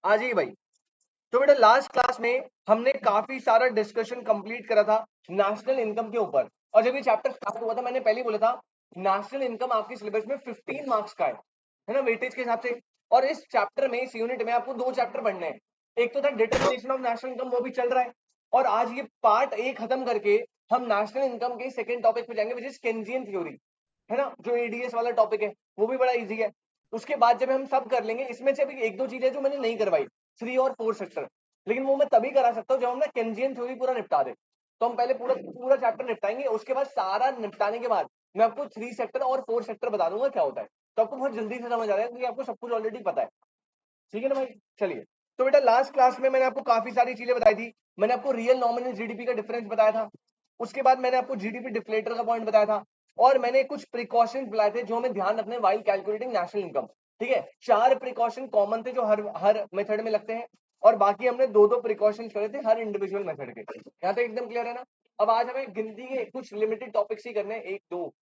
आ जाइए भाई। तो बेटा लास्ट क्लास में हमने काफी सारा डिस्कशन कंप्लीट करा था नेशनल इनकम के ऊपर, और जब ये चैप्टर स्टार्ट हुआ था मैंने पहले ही बोला था नेशनल इनकम आपके सिलेबस में 15 मार्क्स का है ना, वेटेज के हिसाब से। और इस चैप्टर में, इस यूनिट में आपको दो चैप्टर पढ़ने हैं। एक तो था डिटर्मिनेशन ऑफ नेशनल इनकम, वो भी चल रहा है, और आज ये पार्ट ए खत्म करके हम नेशनल इनकम के सेकंड टॉपिक पे जाएंगे, विच इज केन्जियन थ्योरी, है ना, जो एडीएस वाला टॉपिक है, वो भी बड़ा इजी है। उसके बाद जब हम सब कर लेंगे, इसमें से अभी एक दो चीजें जो मैंने नहीं करवाई, 3 और 4 सेक्टर, लेकिन वो मैं तभी करा सकता हूँ जब हम ना केन्जियन थ्योरी पूरा निपटा दे। तो हम पहले पूरा पूरा चैप्टर निपटाएंगे, उसके बाद सारा निपटाने के बाद मैं आपको 3 सेक्टर और 4 सेक्टर बता दूंगा क्या होता है, तो आपको बहुत जल्दी से समझ आ जाएगा क्योंकि आपको सब कुछ ऑलरेडी पता है। ठीक है ना भाई, चलिए। तो बेटा लास्ट क्लास में मैंने आपको काफी सारी चीजें बताई थी। मैंने आपको रियल नॉमिनल जीडीपी का डिफरेंस बताया था, उसके बाद मैंने आपको जीडीपी डिफ्लेटर का पॉइंट बताया था, और मैंने कुछ प्रिकॉशंस बताए थे जो हमें ध्यान रखने वाइल कैलकुलेटिंग नेशनल इनकम। ठीक है, 4 प्रिकॉशन कॉमन थे जो हर हर मेथड में लगते हैं, और बाकी हमने दो दो प्रिकॉशन करे थे हर इंडिविजुअल मेथड के। यहाँ तक एकदम क्लियर है ना। अब आज हमें गिनती के कुछ लिमिटेड टॉपिक्स ही करने हैं, एक दो,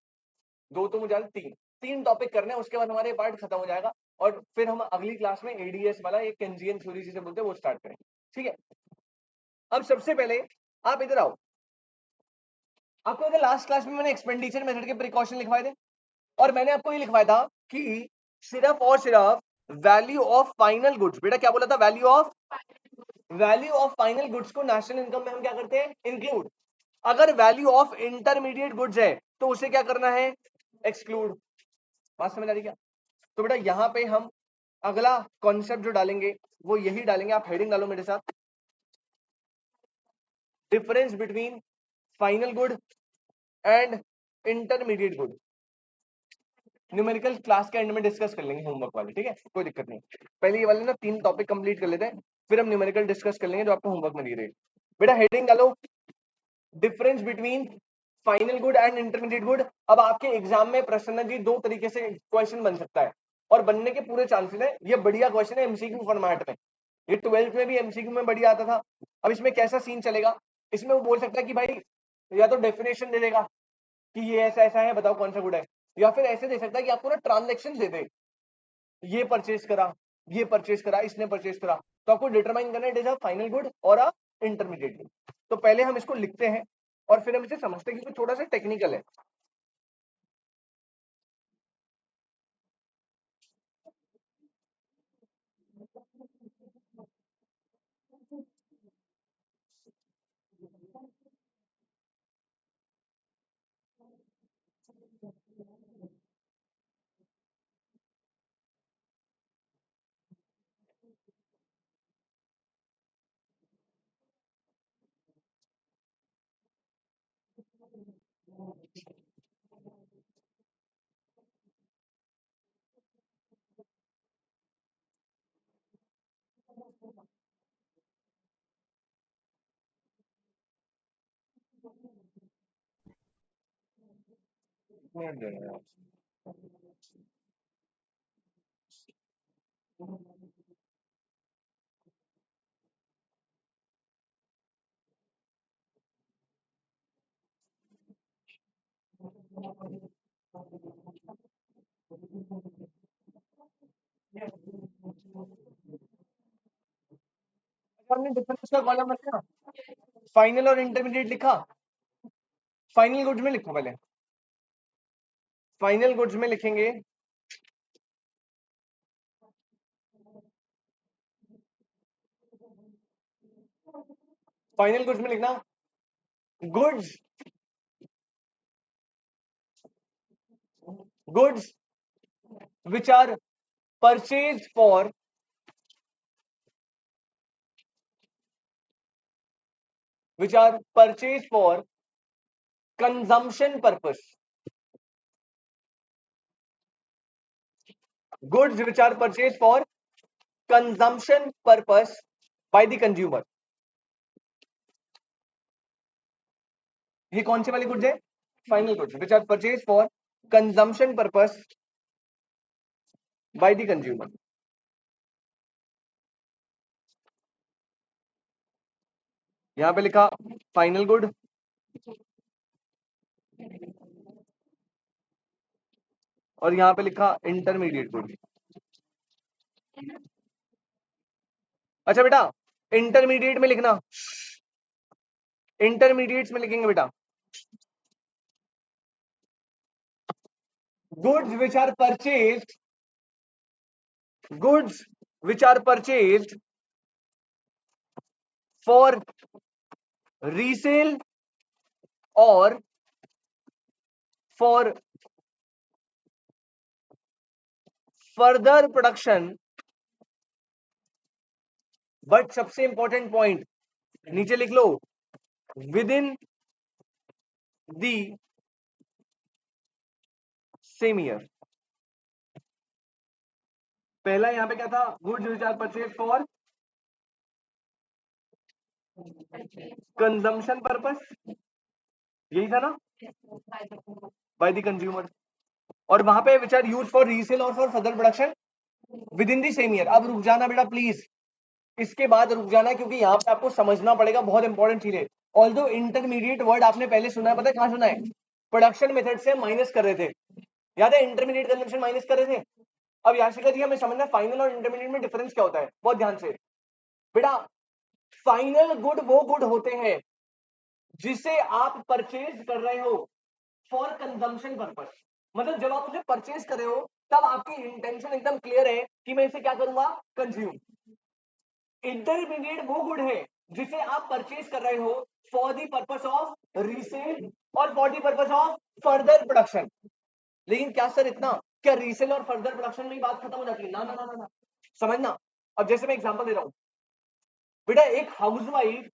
दो तो मुझे तीन तीन टॉपिक करने हैं, उसके बाद हमारे पार्ट खत्म हो जाएगा, और फिर हम अगली क्लास में एडीएस वाला एक केन्जियन थ्योरी जिसे बोलते हैं वो स्टार्ट करेंगे। ठीक है, अब सबसे पहले आप इधर आओ। आपको इधर लास्ट क्लास में मैंने एक्सपेंडिचर मेथड के प्रिकॉशन लिखवाए थे, और मैंने आपको ये लिखवाया था कि सिर्फ और सिर्फ वैल्यू ऑफ फाइनल गुड्स, बेटा क्या बोला था, वैल्यू ऑफ फाइनल गुड्स को नेशनल इनकम में हम क्या करते हैं, इंक्लूड। अगर वैल्यू ऑफ इंटरमीडिएट गुड्स है तो उसे क्या करना है, एक्सक्लूड। बात समझ आ रही क्या। तो बेटा यहाँ पे हम अगला कॉन्सेप्ट जो डालेंगे वो यही डालेंगे, आप हेडिंग डालो मेरे साथ, difference between final good and intermediate good. Numerical class के एंड में डिस्कस कर लेंगे होमवर्क वाले, ठीक है, कोई दिक्कत नहीं। पहले ये वाले ना 3 टॉपिक कंप्लीट कर लेते हैं, फिर हम न्यूमेरिकल डिस्कस कर लेंगे जो आपको होमवर्क में दिए रहेंगे। बेटा हेडिंग डालो, difference between final good and intermediate good. अब आपके एग्जाम में प्रसन्न जी 2 तरीके से क्वेश्चन बन सकता है, और बनने के पूरे चांसेस है। ये बढ़िया क्वेश्चन है एमसीक्यू फॉर्मेट में, ये 12th में भी एमसीक्यू में बढ़िया आता था। अब इसमें कैसा सीन चलेगा, इसमें वो बोल सकता है कि भाई या तो डेफिनेशन दे देगा कि ये ऐसा ऐसा है, बताओ कौन सा गुड है, या फिर ऐसे दे सकता है कि आपको ना ट्रांजेक्शन दे दे, ये परचेज करा, ये परचेज करा, इसने परचेज करा, तो आपको डिटरमाइन करना है it is a final good और अ इंटरमीडिएट गुड। तो पहले हम इसको लिखते हैं और फिर हम इसे समझते हैं क्योंकि थोड़ा सा टेक्निकल है। हमने डिफरेंस का कॉलम रखा, फाइनल और इंटरमीडिएट लिखा, फाइनल गुड्स में लिखो पहले, फाइनल गुड्स में लिखेंगे फाइनल गुड्स में लिखना goods goods which are purchase for which are purchased for consumption purpose, goods which are purchased for consumption purpose by the consumer। ये कौन से वाली गुड्स है, final goods which are purchased for consumption purpose by the consumer। यहां पे लिखा final good और यहां पे लिखा इंटरमीडिएट गुड। अच्छा बेटा, इंटरमीडिएट में लिखना, इंटरमीडिएट्स में लिखेंगे बेटा, goods which are purchased, goods which are purchased for resale और फॉर फर्दर प्रोडक्शन, बट सबसे इंपॉर्टेंट पॉइंट नीचे लिख लो, within the same year. पहला यहां पे क्या था, goods which are purchase for consumption purpose, यही था ना, बाय द कंज्यूमर, और वहां पे which are use for resale और for further production within the same year. अब रुक जाना बेटा प्लीज, इसके बाद रुक जाना, क्योंकि यहाँ पे आपको समझना पड़ेगा, बहुत इंपॉर्टेंट चीज है। ऑल्दो इंटरमीडिएट वर्ड आपने पहले सुना है, पता है कहां सुना है, प्रोडक्शन मेथड से माइनस कर रहे थे, याद है, इंटरमीडिएट कंजम्पशन माइनस कर रहे थे। अब यहाँ से करिए हमें समझना फाइनल और इंटरमीडिएट में डिफरेंस क्या होता है, बहुत ध्यान से बेटा। फाइनल गुड वो गुड होते हैं जिसे आप परचेज कर रहे हो फॉर कंजम्पशन पर्पस, मतलब जब आप उसे परचेज कर रहे हो तब आपकी इंटेंशन एकदम क्लियर है कि मैं इसे क्या करूंगा, कंज्यूम। इंटरमीडिएट वो गुड है जिसे आप परचेज कर रहे हो for the purpose of resale और for the purpose of further production. लेकिन क्या सर इतना, क्या रीसेल और फर्दर प्रोडक्शन में ही बात खत्म हो जाती है, ना ना ना ना, ना। समझना, अब जैसे मैं एग्जांपल दे रहा हूं बेटा, एक हाउसवाइफ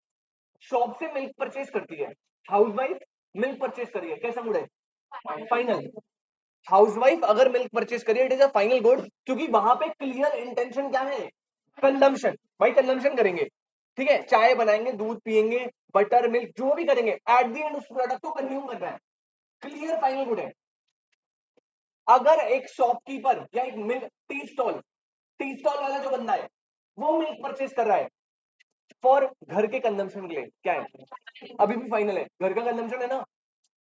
शॉप से मिल्क परचेज करती है, हाउसवाइफ मिल्क परचेज करी है, कैसा गुड है, फाइनल। हाउसवाइफ अगर मिल्क परचेज करिए it is a final good, क्योंकि वहां पे क्लियर इंटेंशन क्या है, कंजम्पशन, भाई कंजम्पशन करेंगे, ठीक है, चाय बनाएंगे, दूध पिएंगे, बटर मिल्क जो भी करेंगे, एट द एंड उस प्रोडक्ट को कंज्यूम करना है, क्लियर फाइनल गुड है। अगर एक शॉपकीपर या एक मिल्क टी स्टॉल वाला जो बंदा है वो मिल्क परचेज कर रहा है फॉर घर के कंजम्पशन के लिए, क्या है, अभी भी फाइनल है, घर का कंजम्पशन है ना।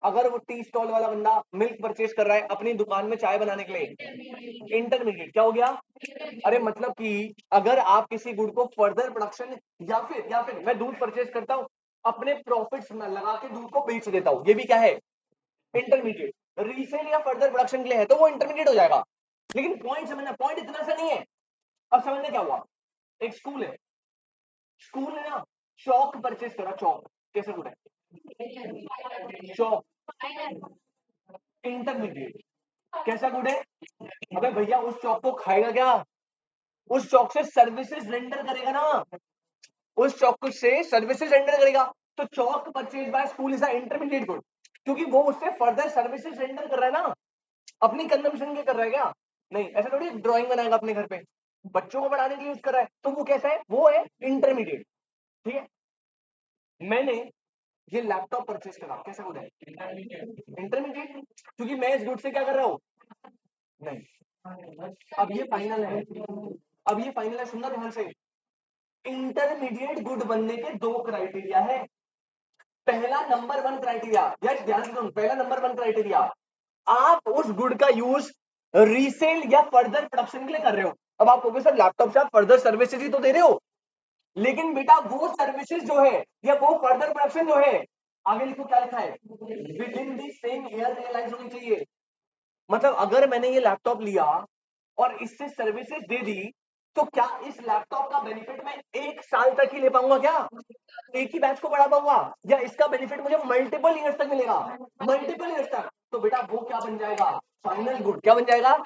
अगर वो टी स्टॉल वाला बंदा मिल्क परचेज कर रहा है अपनी दुकान में चाय बनाने के लिए, इंटरमीडिएट क्या हो गया, अरे मतलब कि अगर आप किसी गुड को फर्दर प्रोडक्शन या फिर मैं दूध परचेज करता हूं अपने प्रॉफिट्स में लगा के दूध को बेच देता हूं, ये भी क्या है, इंटरमीडिएट। रीसेल या फर्दर प्रोडक्शन के लिए है तो वो इंटरमीडिएट हो जाएगा। लेकिन पॉइंट समझना, पॉइंट इतना सा नहीं है। अब समझना क्या हुआ, एक स्कूल है, स्कूल ने ना चौक परचेज करा, चौक कैसे गुड है, चौक इंटरमीडिएट, कैसा गुड है, अबे भैया उस चौक को खाएगा क्या, उस चौक से सर्विसेज रेंडर करेगा ना, उस चौक से सर्विसेज रेंडर करेगा, तो chalk purchase by school is a intermediate good, क्योंकि वो उससे फर्दर सर्विसेज रेंडर कर रहा है ना, अपनी कंजम्पशन के कर रहा है क्या, नहीं, ऐसा थोड़ी ड्राइंग बनाएगा अपने घर पे, बच्चों को पढ़ाने के लिए यूज कर रहा है, तो वो कैसा है, वो है इंटरमीडिएट। ठीक है, मैंने ये लैपटॉप परचेज करा, कैसा गुड है, इंटरमीडिएट, क्योंकि मैं इस गुड से क्या कर रहा हूं, नहीं, अब ये फाइनल है, अब ये फाइनल है, सुनना ध्यान से। इंटरमीडिएट गुड बनने के दो क्राइटेरिया है। पहला नंबर वन क्राइटेरिया, यस ध्यान से सुन, पहला नंबर वन क्राइटेरिया, आप उस गुड का यूज रीसेल या फर्दर प्रोडक्शन के लिए कर रहे हो। अब आप कहोगे सर लैपटॉप से आप फर्दर सर्विसेज ही तो दे रहे हो, लेकिन बेटा वो सर्विसेज जो है या वो फर्दर प्रोडक्शन जो है, आगे लिखो क्या लिखा है, within the same year realise होनी चाहिए। मतलब अगर मैंने ये लैपटॉप लिया और इससे सर्विसेज दे दी, तो क्या इस लैपटॉप का बेनिफिट मैं एक साल तक ही ले पाऊंगा क्या, एक ही बैच को बढ़ा पाऊंगा, या इसका बेनिफिट मुझे मल्टीपल ईयर्स तक मिलेगा, मल्टीपल ईयर्स तक, तो बेटा वो क्या बन जाएगा, फाइनल गुड, क्या बन जाएगा,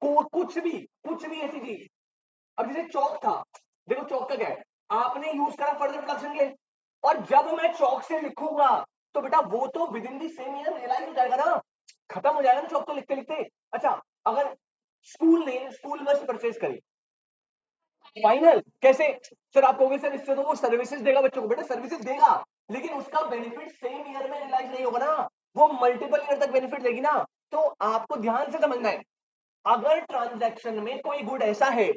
कुछ भी ऐसी चीज। अब जैसे चौक था, देखो चौक का क्या है, आपने यूज करा फर्दर प्रोडक्शन के लिए, और जब मैं चौक से लिखूंगा तो बेटा वो तो within the same year realise हो जाएगा ना, खत्म हो जाएगा ना चौक तो लिखते लिखते। अच्छा, अगर स्कूल ने स्कूल बस परचेज करी, फाइनल कैसे, सर आप कहोगे सर इससे तो वो सर्विसेज देगा बच्चों को, बेटा सर्विसेज देगा, लेकिन उसका बेनिफिट सेम ईयर में रियलाइज नहीं होगा ना, वो मल्टीपल ईयर तक बेनिफिट देगी ना। तो आपको ध्यान से समझना है, अगर ट्रांजैक्शन में कोई गुड ऐसा है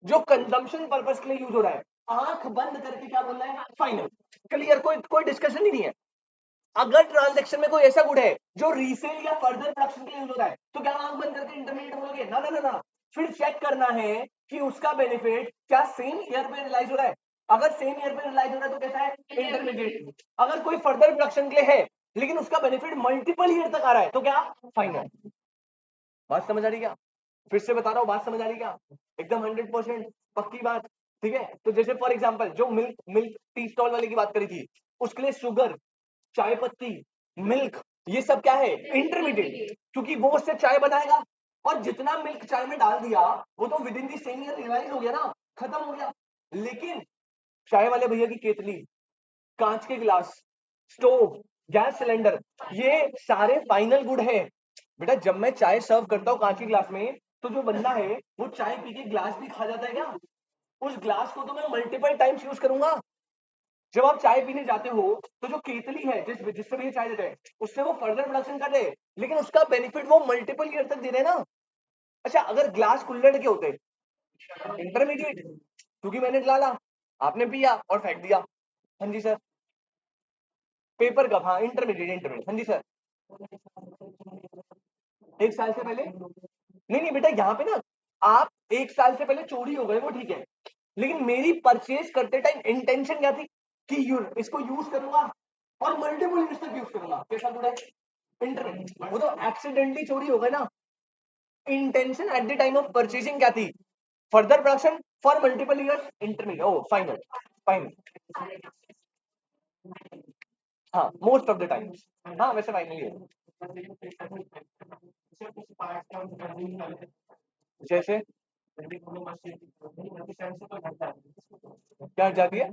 जो कंजम्पशन पर्पस के लिए यूज हो रहा है, आंख बंद करके क्या बोल रहा है, फाइनल, क्लियर, कोई कोई डिस्कशन ही नहीं है। अगर ट्रांजैक्शन में कोई ऐसा गुड है जो रीसेल या फर्दर प्रोडक्शन के लिए यूज हो रहा है, तो क्या आंख बंद करके इंटरमीडिएट बोलोगे, ना ना ना ना, फिर चेक करना है कि उसका बेनिफिट क्या सेम ईयर पे रियलाइज हो रहा है। अगर सेम ईयर पे रियलाइज हो रहा है तो कैसा है, इंटरमीडिएट। अगर कोई फर्दर प्रोडक्शन के लिए है लेकिन उसका बेनिफिट मल्टीपल ईयर तक आ रहा है तो क्या, फाइनल। बात समझ आ रही क्या, फिर से बता रहा हूँ, बात समझ आ रही क्या, एकदम 100% पक्की बात। ठीक है, तो जैसे फॉर एग्जांपल जो मिल्क मिल्क टी स्टॉल वाले की बात करी थी, उसके लिए शुगर, चाय पत्ती, मिल्क, ये सब क्या है, इंटरमीडिएट, क्योंकि वो उससे चाय बनाएगा और जितना मिल्क चाय में डाल दिया वो तो within the same year realise हो गया ना, खत्म हो गया। लेकिन चाय वाले भैया की केतली, कांच के गिलास, स्टोव, गैस सिलेंडर, ये सारे फाइनल गुड है। बेटा जब मैं चाय सर्व करता हूँ कांच के गिलास में, तो जो बंदा है वो चाय पी के ग्लास भी खा जाता है क्या, उस ग्लास को तो मैं मल्टीपल टाइम्स यूज करूंगा। जब आप चाय पीने जाते हो तो जो केतली है जिससे भी चाय देते हैं उससे वो फर्दर प्रोडक्शन कर रहे हैं, लेकिन उसका बेनिफिट वो मल्टीपल ईयर तक दे रहे हैं ना। अच्छा अगर ग्लास कुल्हड़ के होते, इंटरमीडिएट, क्योंकि मैंने डाला, आपने पिया और फेंक दिया। हाँ जी सर। पेपर कप, हाँ इंटरमीडिएट, इंटरमीडिएट, हाँ जी सर। 1 साल से पहले, नहीं नहीं बेटा यहाँ पे ना, आप 1 साल से पहले चोरी हो गए वो ठीक है, लेकिन मेरी परचेज करते टाइम इंटेंशन क्या थी कि इसको यूज करूंगा और मल्टीपल यूज तक यूज करूंगा, कैसा गुड है, इंटरमीडिएट। वो तो एक्सीडेंटली चोरी हो गए ना। Intention at the time of purchasing क्या थी, further production for multiple years, intermediate, or final, final. हाँ मोस्ट ऑफ द टाइम्स, हाँ वैसे फाइनली है। जैसे क्या हट जाती है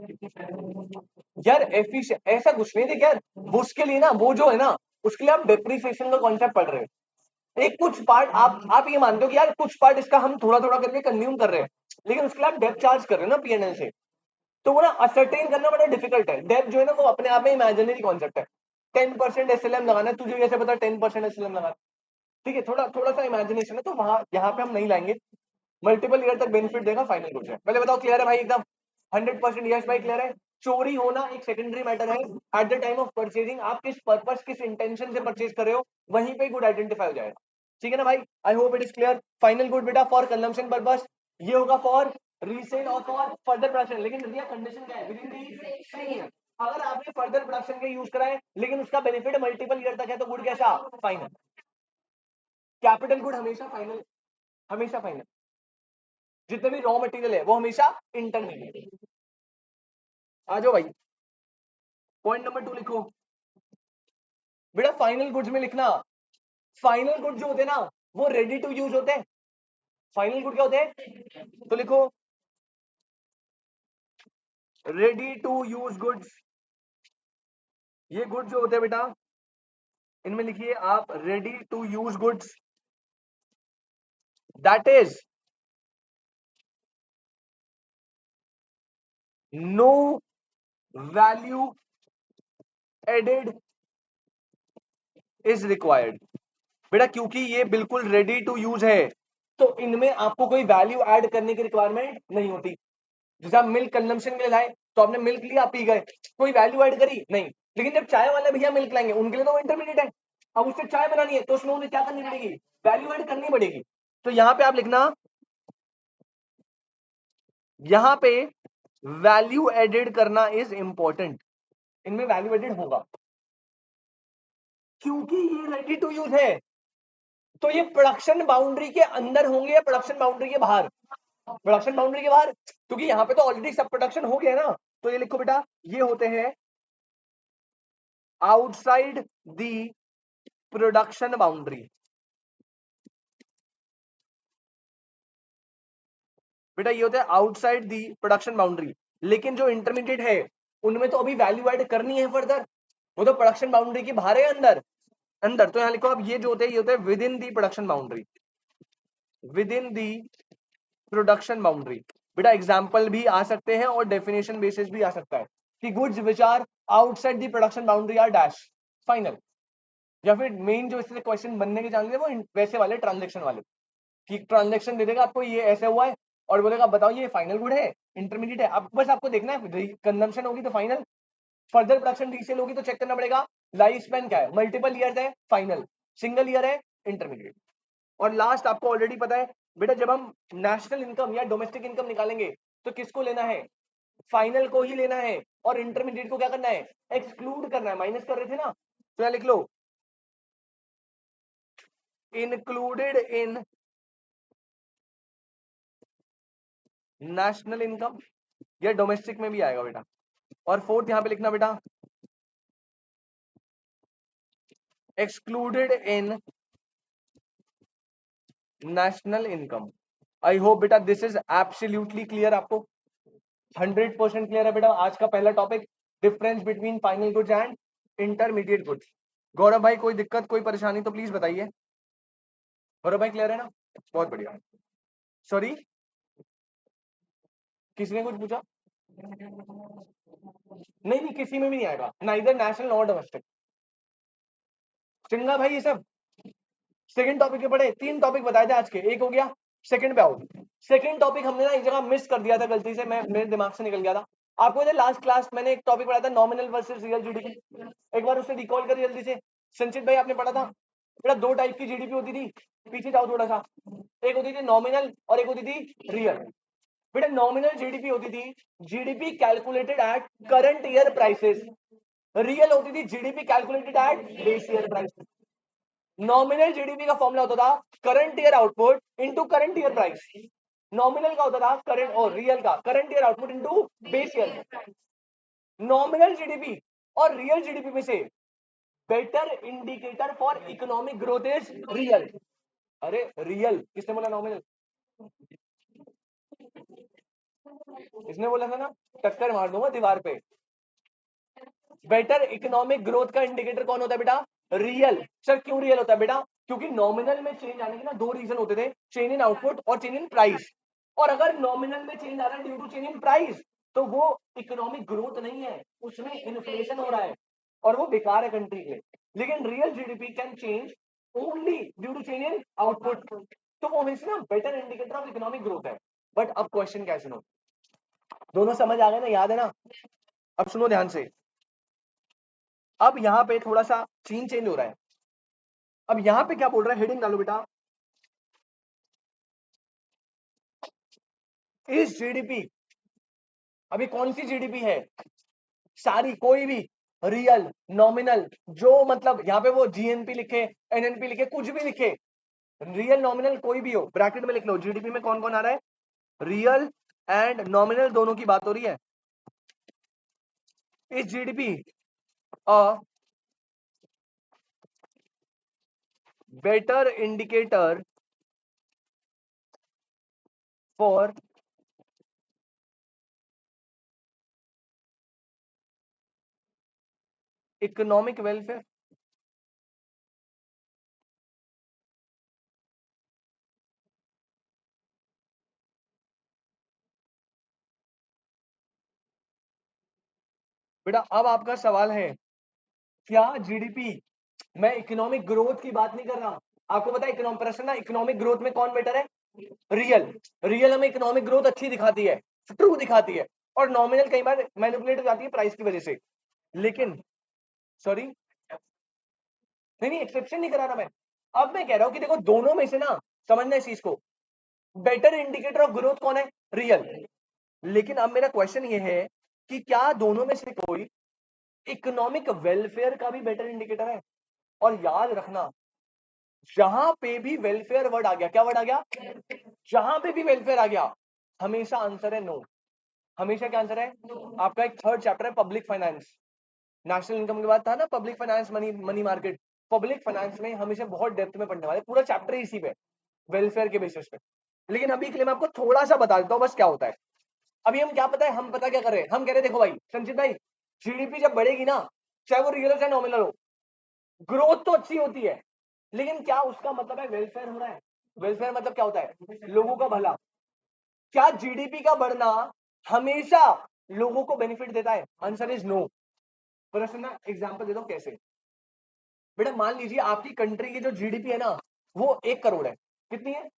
यार, एफिशिएंट ऐसा कुछ नहीं देख यार, वो उसके लिए ना, वो जो है ना, उसके लिए आप डेप्रिसिएशन का कॉन्सेप्ट पढ़ रहे हो। एक कुछ पार्ट आप ये मानते हो कि यार कुछ पार्ट इसका हम थोड़ा थोड़ा करके कंज्यूम कर रहे हैं, लेकिन उसके लिए आप डेप चार्ज कर रहे हो ना पीएनएल से, तो वो ना असरटेन करना बड़ा डिफिकल्ट है। डेप जो है ना वो अपने आप में इमेजिनरी कॉन्सेप्ट है। 10% एसएलएम लगाना है, तुझे कैसे पता 10% एसएलएम लगाना, ठीक है, थोड़ा थोड़ा सा इमेजिनेशन है, तो वहां यहाँ पे हम नहीं लाएंगे। मल्टीपल ईयर तक बेनिफिट देगा, फाइनल गुड है। पहले बताओ क्लियर है भाई एकदम, 100% यस भाई क्लियर है। चोरी होना एक सेकेंडरी मैटर है, eight the time of purchasing आप किस पर्पस किस इंटेंशन से परचेज कर रहे हो वहीं पे गुड आइडेंटिफाई हो जाएगा। ठीक है ना भाई, I hope it is clear. Final good बेटा फॉर कंजम्पशन पर्पस, ये होगा फॉर रीसेल और फॉर फर्दर प्रोडक्शन, लेकिन भैया कंडीशन क्या है, within the same year. अगर आपने फर्दर प्रोडक्शन के यूज कराए लेकिन उसका बेनिफिट मल्टीपल ईयर तक है तो गुड कैसा, फाइनल। कैपिटल गुड हमेशा फाइनल, हमेशा फाइनल। जितने भी रॉ मटेरियल है वो हमेशा इंटरमीडिएट। आ जाओ भाई, पॉइंट नंबर 2 लिखो बेटा। फाइनल गुड्स में लिखना, फाइनल गुड जो होते हैं ना वो रेडी टू यूज होते हैं। फाइनल गुड क्या होते हैं, तो लिखो रेडी टू यूज गुड्स। ये गुड जो होते हैं बेटा, इनमें लिखिए आप ready to use goods, that is no value added is required. बेटा क्योंकि ये बिल्कुल रेडी टू यूज है तो इनमें आपको कोई वैल्यू ऐड करने की रिक्वायरमेंट नहीं होती। जैसे आप मिल्क कंजम्पशन के लिए लाए तो आपने मिल्क लिया पी गए, कोई वैल्यू ऐड करी नहीं। लेकिन जब चाय वाले भैया मिल्क लाएंगे उनके लिए तो वो इंटरमीडिएट है, अब उससे चाय बनानी है तो उसमें उन्हें क्या करनी पड़ेगी, वैल्यू ऐड करनी पड़ेगी। तो यहाँ पे आप लिखना, यहाँ पे वैल्यू एडेड करना इज इंपॉर्टेंट, इनमें वैल्यू एडेड होगा क्योंकि ये रेडी टू यूज है। तो ये प्रोडक्शन बाउंड्री के अंदर होंगे या प्रोडक्शन बाउंड्री के बाहर, प्रोडक्शन बाउंड्री के बाहर, क्योंकि यहाँ पे तो ऑलरेडी सब प्रोडक्शन हो गया ना। तो ये लिखो बेटा, ये होते हैं आउटसाइड दी प्रोडक्शन बाउंड्री। बेटा ये होता है आउटसाइड दी प्रोडक्शन बाउंड्री, लेकिन जो इंटरमीडिएट है उनमें तो अभी वैल्यू ऐड करनी है फर्दर, वो तो प्रोडक्शन बाउंड्री के बाहर है, अंदर अंदर। तो यहाँ लिखो अब ये जो होते हैं ये होते हैं within the production boundary, with in the production boundary. बेटा एग्जांपल भी आ सकते हैं और डेफिनेशन बेसिस भी आ सकता है कि goods which are outside the production boundary are dash final, या फिर मेन जो इससे क्वेश्चन बनने के चांसेस है वो वैसे वाले ट्रांजेक्शन वाले, कि ट्रांजेक्शन दे देगा आपको ये ऐसे हुआ है और बोलेगा बताओ ये फाइनल गुड है इंटरमीडिएट है, अब बस आपको देखना है कंजम्पशन होगी तो फाइनल, फर्दर प्रोडक्शन रीसेल होगी तो चेक करना पड़ेगा लाइफ स्पैन क्या है, मल्टीपल ईयर्स है फाइनल, सिंगल ईयर है इंटरमीडिएट। और लास्ट आपको ऑलरेडी पता है बेटा जब हम नेशनल इनकम या डोमेस्टिक इनकम निकालेंगे तो किसको लेना है, फाइनल को ही लेना है, और इंटरमीडिएट को क्या करना है, एक्सक्लूड करना है, माइनस कर रहे थे ना, तो लिख लो इंक्लूडेड इन नेशनल इनकम, या डोमेस्टिक में भी आएगा बेटा। और फोर्थ यहां पे लिखना बेटा excluded in national income. I hope बेटा दिस इज एब्सोल्युटली क्लियर, आपको 100% क्लियर है बेटा। आज का पहला topic difference between final goods and intermediate goods. Gaurav भाई कोई दिक्कत कोई परेशानी तो प्लीज बताइए। गौरव भाई क्लियर है ना, बहुत बढ़िया। सॉरी किसी ने कुछ पूछा, नहीं नहीं किसी में भी नहीं आएगा, ना इधर नेशनल नॉट डोमेस्टिक। चंगा भाई ये सब सेकंड टॉपिक के पढ़े, 3 टॉपिक बताए थे आज के, एक हो गया, सेकंड पे आओ। सेकंड टॉपिक हमने ना एक जगह मिस कर दिया था गलती से, मैं मेरे दिमाग से निकल गया था। आपको लास्ट क्लास मैंने एक टॉपिक पढ़ाया था नॉमिनल वर्सेस रियल जीडीपी, एक बार उसे रिकॉल करिए जल्दी से। संचित भाई आपने पढ़ा था बेटा 2 टाइप की जीडीपी होती थी, पीछे जाओ थोड़ा सा, एक होती थी नॉमिनल और एक होती थी रियल। बेटा नॉमिनल जीडीपी होती थी GDP calculated at current year prices, real होती थी GDP calculated at base year prices. Nominal GDP का फॉर्मूला होता था current year output into current year price, nominal का होता था करंट, और रियल का current year output into base year. Nominal GDP और रियल जीडीपी में से better indicator for economic growth is real. अरे रियल किसने बोला, नॉमिनल इसने बोला था ना, टक्कर मार दूंगा दीवार पे। बेटर इकोनॉमिक ग्रोथ का इंडिकेटर कौन होता है बेटा, रियल। सर क्यों रियल होता है बेटा, क्योंकि नॉमिनल में चेंज आने के ना 2 रीजन होते थे, चेंज इन आउटपुट और चेंज इन प्राइस। और अगर नॉमिनल में चेंज आ रहा है due to change in price, तो वो इकोनॉमिक ग्रोथ नहीं है, उसमें इन्फ्लेशन हो रहा है और वो बेकार है कंट्री के लिए। लेकिन real GDP can change only due to change in output, तो वो हमेशा ना better indicator of economic growth है। बट अब क्वेश्चन क्या सुनो, दोनों समझ आ गए ना, याद है ना। अब सुनो ध्यान से, अब यहां पे थोड़ा सा सीन चेंज हो रहा है। अब यहां पे क्या बोल रहा है, हेडिंग डालो बेटा, इस जीडीपी, अभी कौन सी जीडीपी है, सारी कोई भी, रियल नॉमिनल, जो मतलब यहां पे वो जीएनपी लिखे एनएनपी लिखे कुछ भी लिखे, रियल नॉमिनल कोई भी हो, ब्रैकेट में लिख लो जीडीपी में कौन कौन आ रहा है, रियल एंड नॉमिनल दोनों की बात हो रही है। इस GDP a better indicator for economic welfare. बेटा अब आपका सवाल है, क्या जीडीपी, मैं इकोनॉमिक ग्रोथ की बात नहीं कर रहा, आपको पता है इकोनॉमिक प्रश्न ना, इकोनॉमिक ग्रोथ में कौन बेटर है, रियल। रियल हमें इकोनॉमिक ग्रोथ अच्छी दिखाती है, ट्रू दिखाती है, और नॉमिनल कई बार मैनिपुलेट हो जाती है प्राइस की वजह से। लेकिन सॉरी नहीं नहीं एक्सेप्शन नहीं करा रहा मैं, अब मैं कह रहा हूं कि देखो दोनों में से ना, समझना इस चीज को, बेटर इंडिकेटर ऑफ ग्रोथ कौन है, रियल। लेकिन अब मेरा क्वेश्चन ये है कि क्या दोनों में से कोई इकोनॉमिक वेलफेयर का भी बेटर इंडिकेटर है। और याद रखना, जहां पे भी वेलफेयर वर्ड आ गया, क्या वर्ड आ गया, जहां पे भी वेलफेयर आ गया, हमेशा आंसर है नो। हमेशा क्या आंसर है, आपका एक थर्ड चैप्टर है पब्लिक फाइनेंस, नेशनल इनकम के बाद था ना public finance, money money market. Public finance में हमेशा बहुत डेप्थ में पढ़ने वाले, पूरा चैप्टर ही इसी पे, वेलफेयर के बेसिस पे। लेकिन अभी के लिए मैं आपको थोड़ा सा बता देता हूँ बस क्या होता है। अभी हम क्या पता है, हम पता क्या कर रहे हैं, हम कह रहे हैं देखो भाई संचित भाई, जीडीपी जब बढ़ेगी ना, चाहे वो रियल हो चाहे नॉमिनल हो, ग्रोथ तो अच्छी होती है, लेकिन क्या उसका मतलब है वेलफेयर हो रहा है। वेलफेयर मतलब क्या होता है, लोगों का भला। क्या जीडीपी का बढ़ना हमेशा लोगों को बेनिफिट देता है, आंसर इज नो। प्रश्न ना एग्जांपल दे दो कैसे। बेटा मान लीजिए आपकी कंट्री की जो जीडीपी है ना, वो 1 करोड़ है, कितनी है,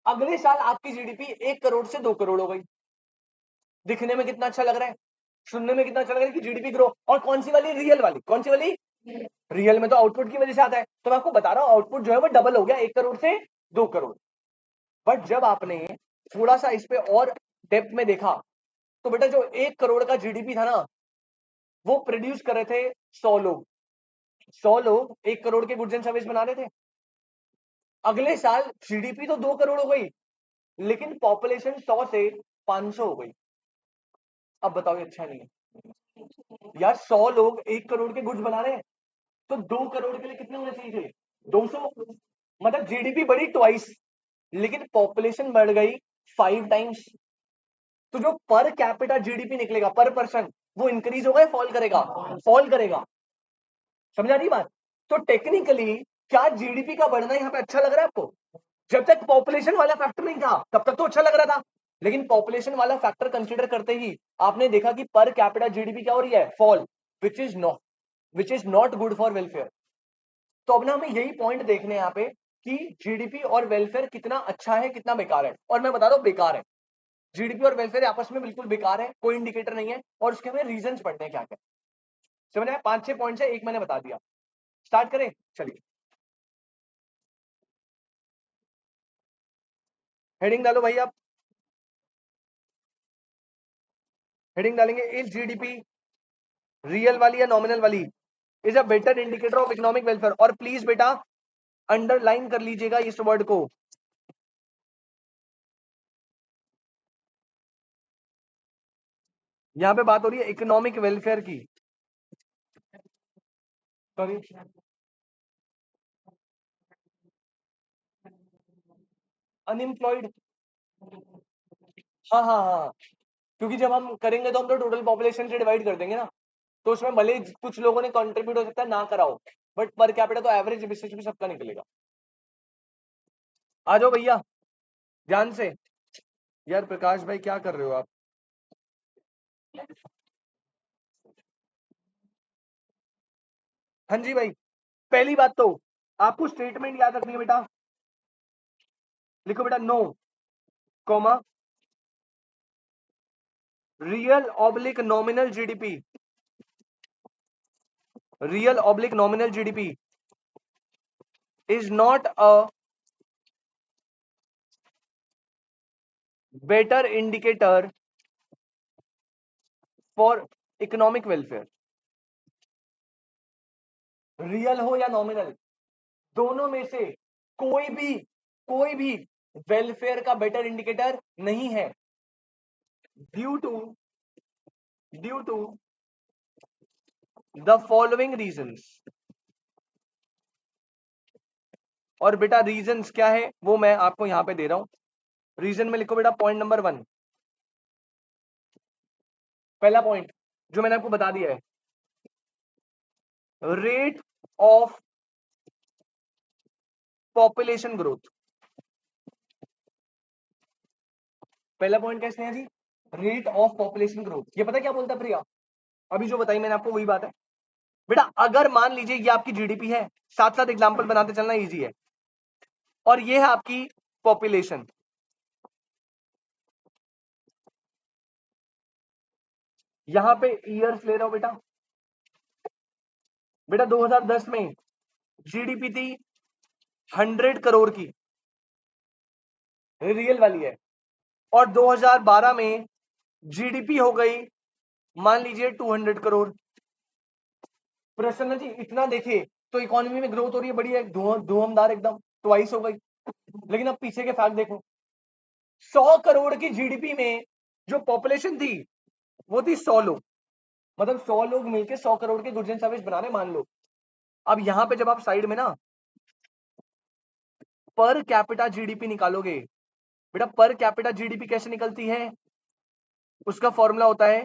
अगले साल आपकी जीडीपी 1 करोड़ से 2 करोड़ हो गई। दिखने में कितना अच्छा लग रहा है, सुनने में कितना अच्छा लग रहा है कि जीडीपी ग्रो, और कौन सी वाली, रियल वाली, कौन सी वाली, रियल में तो आउटपुट की वजह से आता है। तो मैं आपको बता रहा हूं आउटपुट जो है वो डबल हो गया, 1 करोड़ से 2 करोड़। बट जब आपने थोड़ा सा इस पे और डेप्थ में देखा तो बेटा जो 1 करोड़ का जीडीपी था ना, वो प्रोड्यूस कर रहे थे 100 लोग। 100 लोग 1 करोड़ के गुड्स एंड सर्विस बना रहे थे। अगले साल जीडीपी तो 2 करोड़ हो गई, लेकिन पॉपुलेशन 100 से 500 हो गई। अब बताओ ये अच्छा नहीं है यार? 100 लोग 1 करोड़ के गुड्स बना रहे हैं, तो 2 करोड़ के लिए कितने होने चाहिए थे? 200। मतलब जीडीपी बढ़ी ट्वाइस, लेकिन पॉपुलेशन बढ़ गई 5 टाइम्स। तो जो पर कैपिटा जीडीपी निकलेगा पर पर्सन, वो इंक्रीज होगा या फॉल करेगा? फॉल करेगा। समझा रही बात? तो टेक्निकली क्या जीडीपी का बढ़ना यहाँ पे अच्छा लग रहा है आपको? जब तक पॉपुलेशन वाला फैक्टर नहीं था तब तक तो अच्छा लग रहा था, लेकिन पॉपुलेशन वाला फैक्टर कंसीडर करते ही आपने देखा कि पर कैपिटा जीडीपी क्या हो रही है? Fall, which is not good for welfare. तो अब ना हमें यही पॉइंट देखने यहाँ पे कि जीडीपी और वेलफेयर कितना अच्छा है कितना बेकार है। और मैं बता रहा हूं बेकार है। जीडीपी और वेलफेयर आपस में बिल्कुल बेकार है, कोई इंडिकेटर नहीं है, और उसके हमें रीजन पढ़ने हैं क्या क्या। समझ आया? 5-6 पॉइंट्स है, एक मैंने बता दिया। स्टार्ट करें, चलिए हेडिंग डालो भाई आप। हेडिंग डालेंगे, इज जीडीपी रियल वाली या नॉमिनल वाली is a better indicator of economic welfare. और प्लीज बेटा अंडरलाइन कर लीजिएगा इस वर्ड को। यहां पे बात हो रही है इकोनॉमिक वेलफेयर की। Sorry, unemployed. हाँ हाँ हाँ, क्योंकि जब हम करेंगे तो हम तो टोटल पॉपुलेशन से डिवाइड कर देंगे ना, तो उसमें भले ही कुछ लोगों ने कंट्रीब्यूट हो सकता है ना कराओ, बट पर कैपिटा तो एवरेज बेसिस पे सबका निकलेगा। आ जाओ भैया ध्यान से। यार प्रकाश भाई क्या कर रहे हो आप? हाँ जी भाई, पहली बात तो आपको स्टेटमेंट याद रखनी है बेटा। लिखो बेटा, no comma real oblique nominal GDP, real oblique nominal GDP is not a better indicator for economic welfare. Real हो या नॉमिनल, दोनों में से कोई भी वेलफेयर का बेटर इंडिकेटर नहीं है, due to the following reasons. और बेटा रीजंस क्या है वो मैं आपको यहां पे दे रहा हूं। रीजन में लिखो बेटा, पॉइंट नंबर 1, पहला पॉइंट जो मैंने आपको बता दिया है, रेट ऑफ पॉपुलेशन ग्रोथ। पहला पॉइंट कैसे है जी? Rate of population growth. ये पता क्या बोलता है प्रिया? अभी जो बताई मैंने आपको वही बात है बेटा। अगर मान लीजिए ये आपकी जीडीपी है, साथ साथ एग्जांपल बनाते चलना इजी है, और ये है आपकी पॉपुलेशन। यहां पे ईयर्स ले रहा हूं बेटा। बेटा 2010 में जीडीपी थी 100 करोड़ की, रियल वाली है, और 2012 में जीडीपी हो गई मान लीजिए 200 करोड़। प्रसन्न जी इतना देखे तो इकोनॉमी में ग्रोथ हो रही है, बढ़िया, धुआंधार एकदम, ट्वाइस हो गई। लेकिन अब पीछे के फैक्ट देखो, 100 करोड़ की जीडीपी में जो पॉपुलेशन थी वो थी 100 लोग। मतलब 100 लोग मिलकर 100 करोड़ के गुड्स एंड सर्विस बना रहे, मान लो। अब यहां पे जब आप साइड में ना पर कैपिटा जीडीपी निकालोगे, बेटा पर कैपिटा जीडीपी कैसे निकलती है? उसका फॉर्मूला होता है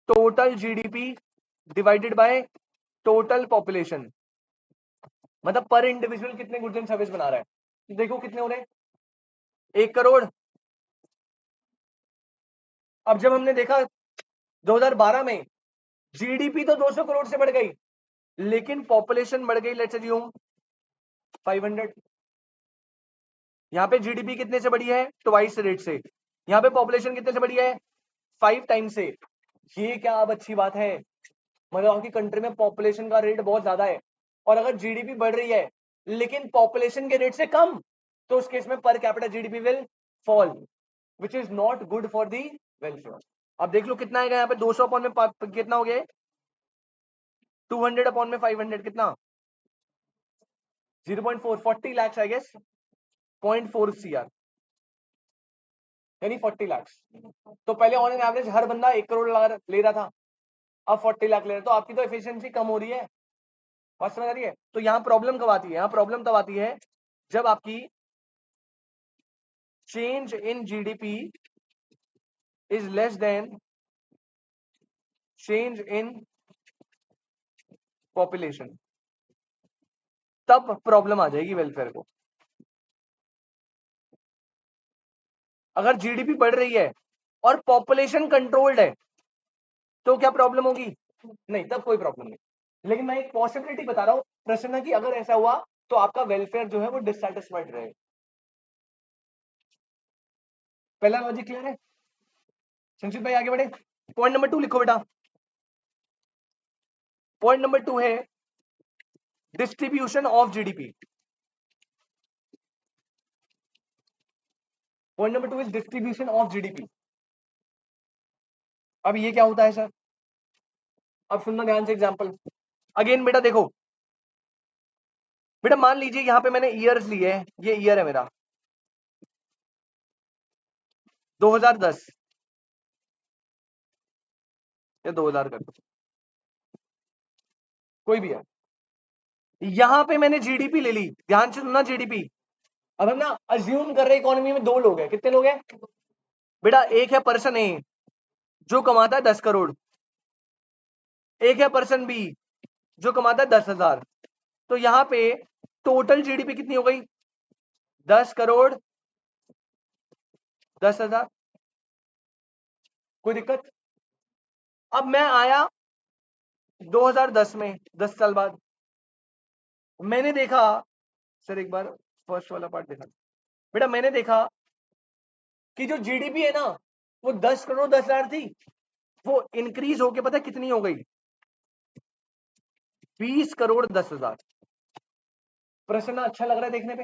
total GDP divided by total population. मतलब पर इंडिविजुअल कितने गुड्स एंड सर्विस बना रहा है, तो देखो कितने हो रहे हैं, 1 करोड़। अब जब हमने देखा 2012 में जीडीपी तो 200 करोड़ से बढ़ गई, लेकिन पॉपुलेशन बढ़ गई, लेट्स अज्यूम 500। यहाँ पे जीडीपी कितने से बढ़ी है? ट्वाइस रेट से। यहाँ पे पॉपुलेशन कितने से बढ़ी है? 5 टाइम्स से। ये क्या अब अच्छी बात है? मतलब आपकी कंट्री में पॉपुलेशन का रेट बहुत ज्यादा है, और अगर जीडीपी बढ़ रही है लेकिन पॉपुलेशन के रेट से कम, तो उस केस में per capita GDP will fall which is not good for the welfare. अब देख लो कितना आएगा यहाँ पे, 200 अपॉन में कितना हो गया, 200 अपॉन में 500 कितना, 0.4, 40 lakhs आई गेस, 0.4 CR यानी 40 lakhs। तो पहले ऑन एन एवरेज हर बंदा 1 करोड़ ले रहा था, अब 40 लाख ले रहा है, तो आपकी तो एफिशिएंसी कम हो रही है। बात समझ आ रही है? तो यहाँ प्रॉब्लम कब आती है, यहाँ प्रॉब्लम तब आती है जब आपकी change in GDP is less than change in population, तब प्रॉब्लम आ जाएगी वेलफेयर को। अगर जीडीपी बढ़ रही है और पॉपुलेशन कंट्रोल्ड है तो क्या प्रॉब्लम होगी? नहीं, तब कोई प्रॉब्लम नहीं। लेकिन मैं एक पॉसिबिलिटी बता रहा हूं प्रश्न कि अगर ऐसा हुआ तो आपका वेलफेयर जो है वो डिससेटिस्फाइड रहेगा। पहला लॉजिक क्लियर है? संचित भाई आगे बढ़े। पॉइंट नंबर 2 लिखो बेटा। पॉइंट नंबर 2 है distribution of GDP. Point number 2 is distribution of GDP. अब ये क्या होता है सर? अब सुनना ध्यान से एग्जांपल। अगेन बेटा देखो, बेटा मान लीजिए यहां पे मैंने ईयर्स लिए हैं, ये ईयर है मेरा 2010 या 2000 कर दो, कोई भी है। यहां पे मैंने जीडीपी ले ली, ध्यान से सुनना जीडीपी। अब हम ना अज्यूम कर रहे इकोनॉमी में 2 लोग हैं, कितने लोग हैं बेटा? एक है पर्सन ए जो कमाता है 10 करोड़, एक है पर्सन बी जो कमाता है 10,000। तो यहां पे टोटल जीडीपी कितनी हो गई? 10 करोड़ 10,000। कोई दिक्कत? अब मैं आया 2010 में, 10 साल बाद, मैंने देखा, सर एक बार फर्स्ट वाला पार्ट देखा बेटा, मैंने देखा कि जो जीडीपी है ना वो 10 करोड़ 10,000 थी, वो इंक्रीज होके पता कितनी हो गई? 20 करोड़ 10,000। प्रश्न अच्छा लग रहा है देखने पे?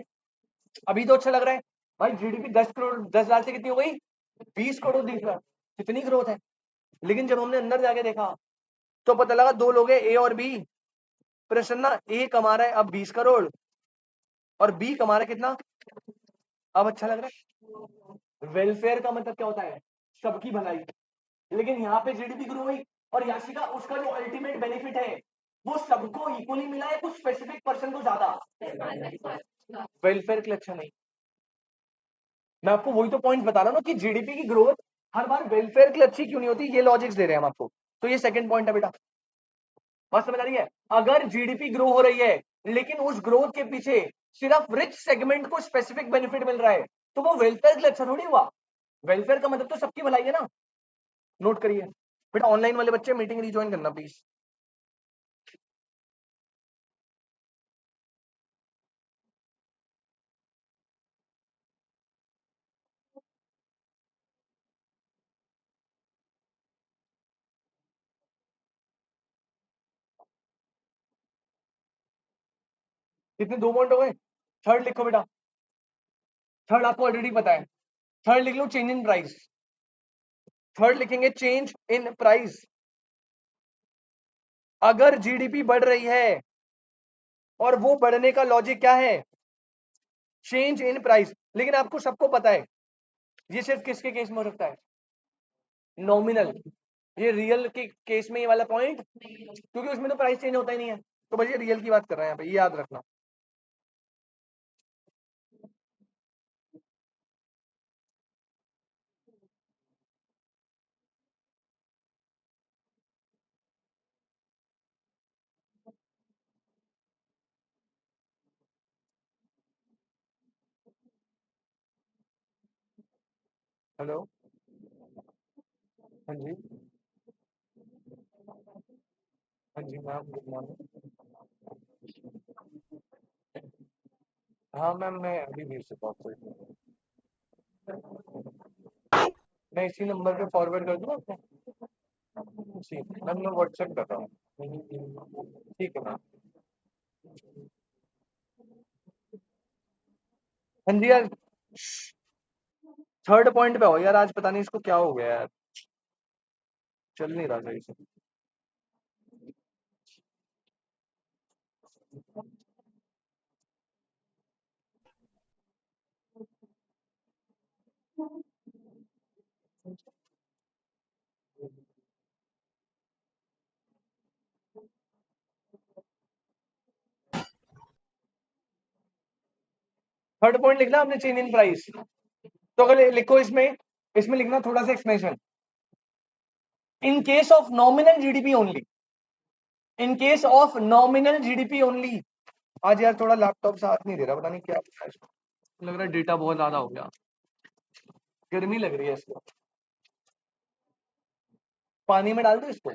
अभी तो अच्छा लग रहा है भाई, जीडीपी 10 करोड़ 10,000 से कितनी हो गई? 20 करोड़ 20,000। कितनी ग्रोथ है। लेकिन जब हमने अंदर जाके देखा तो पता लगा 2 लोग हैं, ए और बी। प्रश्न ए कमा रहा है अब 20 करोड़ और बी कमा रहा है कितना? अब अच्छा लग रहा है? वेलफेयर का मतलब क्या होता है? सबकी भलाई। लेकिन यहाँ पे जीडीपी ग्रो हुई और याशिका उसका जो अल्टीमेट बेनिफिट है वो सबको इक्वली मिला है, कुछ स्पेसिफिक पर्सन को ज्यादा। वेलफेयर के लिए अच्छा नहीं। मैं आपको वही तो पॉइंट बता रहा हूँ ना कि जीडीपी की ग्रोथ हर बार वेलफेयर के लिए अच्छी क्यों नहीं होती, ये लॉजिक्स दे रहे हैं हम आपको। तो ये सेकंड पॉइंट है बेटा, बात समझ आ रही है? अगर जीडीपी ग्रो हो रही है लेकिन उस ग्रोथ के पीछे सिर्फ रिच सेगमेंट को स्पेसिफिक बेनिफिट मिल रहा है तो वो वेलफेयर के लिए अच्छा थोड़ी हुआ। वेलफेयर का मतलब तो सबकी भलाई है ना। नोट करिए बेटा, ऑनलाइन वाले बच्चे मीटिंग रिज्वाइन करना प्लीज। कितने 2 पॉइंट हो गए? थर्ड लिखो बेटा। थर्ड आपको ऑलरेडी पता है। थर्ड लिख लो चेंज इन प्राइस। थर्ड लिखेंगे चेंज इन प्राइस। अगर जीडीपी बढ़ रही है और वो बढ़ने का लॉजिक क्या है? Change in price. लेकिन आपको सबको पता है ये सिर्फ किसके केस में हो सकता है? नॉमिनल। ये रियल के केस में ये वाला पॉइंट, क्योंकि उसमें तो प्राइस चेंज होता ही नहीं है। तो बस ये रियल की बात कर रहे हैं यहाँ पे, ये याद रखना। हेलो, हाँ जी, हाँ जी मैम, गुड मॉर्निंग। हाँ मैम, मैं अभी भी से बात कर रही हूँ। मैं इसी नंबर पे फॉरवर्ड कर दूँ आपको? जी मैम, मैं व्हाट्सएप कर रहा हूँ। ठीक है मैम। हाँ जी यार, थर्ड पॉइंट पे हो यार, आज पता नहीं इसको क्या हो गया यार, चल नहीं रहा सही से। थर्ड पॉइंट लिखना आपने, चेंज इन प्राइस। तो अगर लिखो इसमें, इसमें लिखना थोड़ा सा explanation. In case of nominal GDP only, in case of nominal GDP only. आज यार थोड़ा लैपटॉप साथ नहीं दे रहा, पता नहीं क्या हो रहा है इसको। लग रहा है डेटा बहुत ज्यादा हो गया, गर्मी लग रही है इसको। पानी में डाल दो इसको।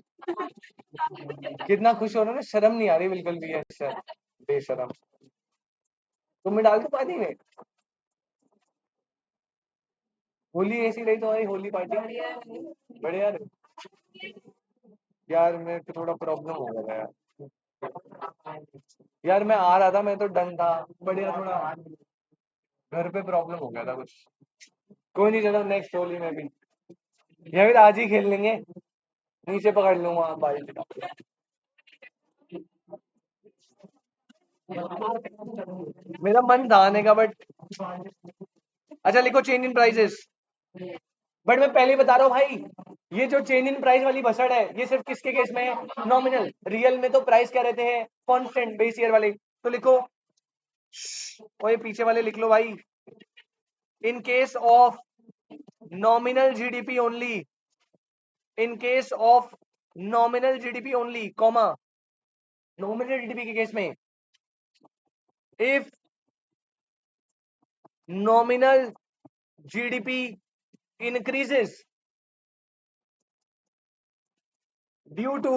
कितना खुश हो रहा है ना, शर्म नहीं आ रही बिल्कुल भी है सर, बेशरम। तुम में डाल दो पानी में। होली ऐसी रही तुम्हारी, होली पार्टी बढ़िया रही। यार मेरे को थोड़ा प्रॉब्लम हो गया था यार। यार मैं आ रहा था, मैं तो डन था बढ़िया, थोड़ा घर पे प्रॉब्लम हो गया था कुछ। कोई नहीं, चलो नेक्स्ट होली में भी, या फिर आज ही खेल लेंगे, नीचे पकड़ लूंगा बाइक। मेरा मन था आने का बट, अच्छा लिखो चेंज इन प्राइसेस। बट मैं पहले ही बता रहा हूँ भाई, ये जो चेंज इन प्राइस वाली भसड़ है, ये सिर्फ किसके केस में है? नॉमिनल। रियल में तो प्राइस क्या रहते हैं? कांस्टेंट बेस ईयर वाले। तो लिखो, ओए पीछे वाले लिख लो भाई। In case of nominal GDP only, in case of nominal GDP only, comma, nominal GDP के केस में, if nominal GDP increases due to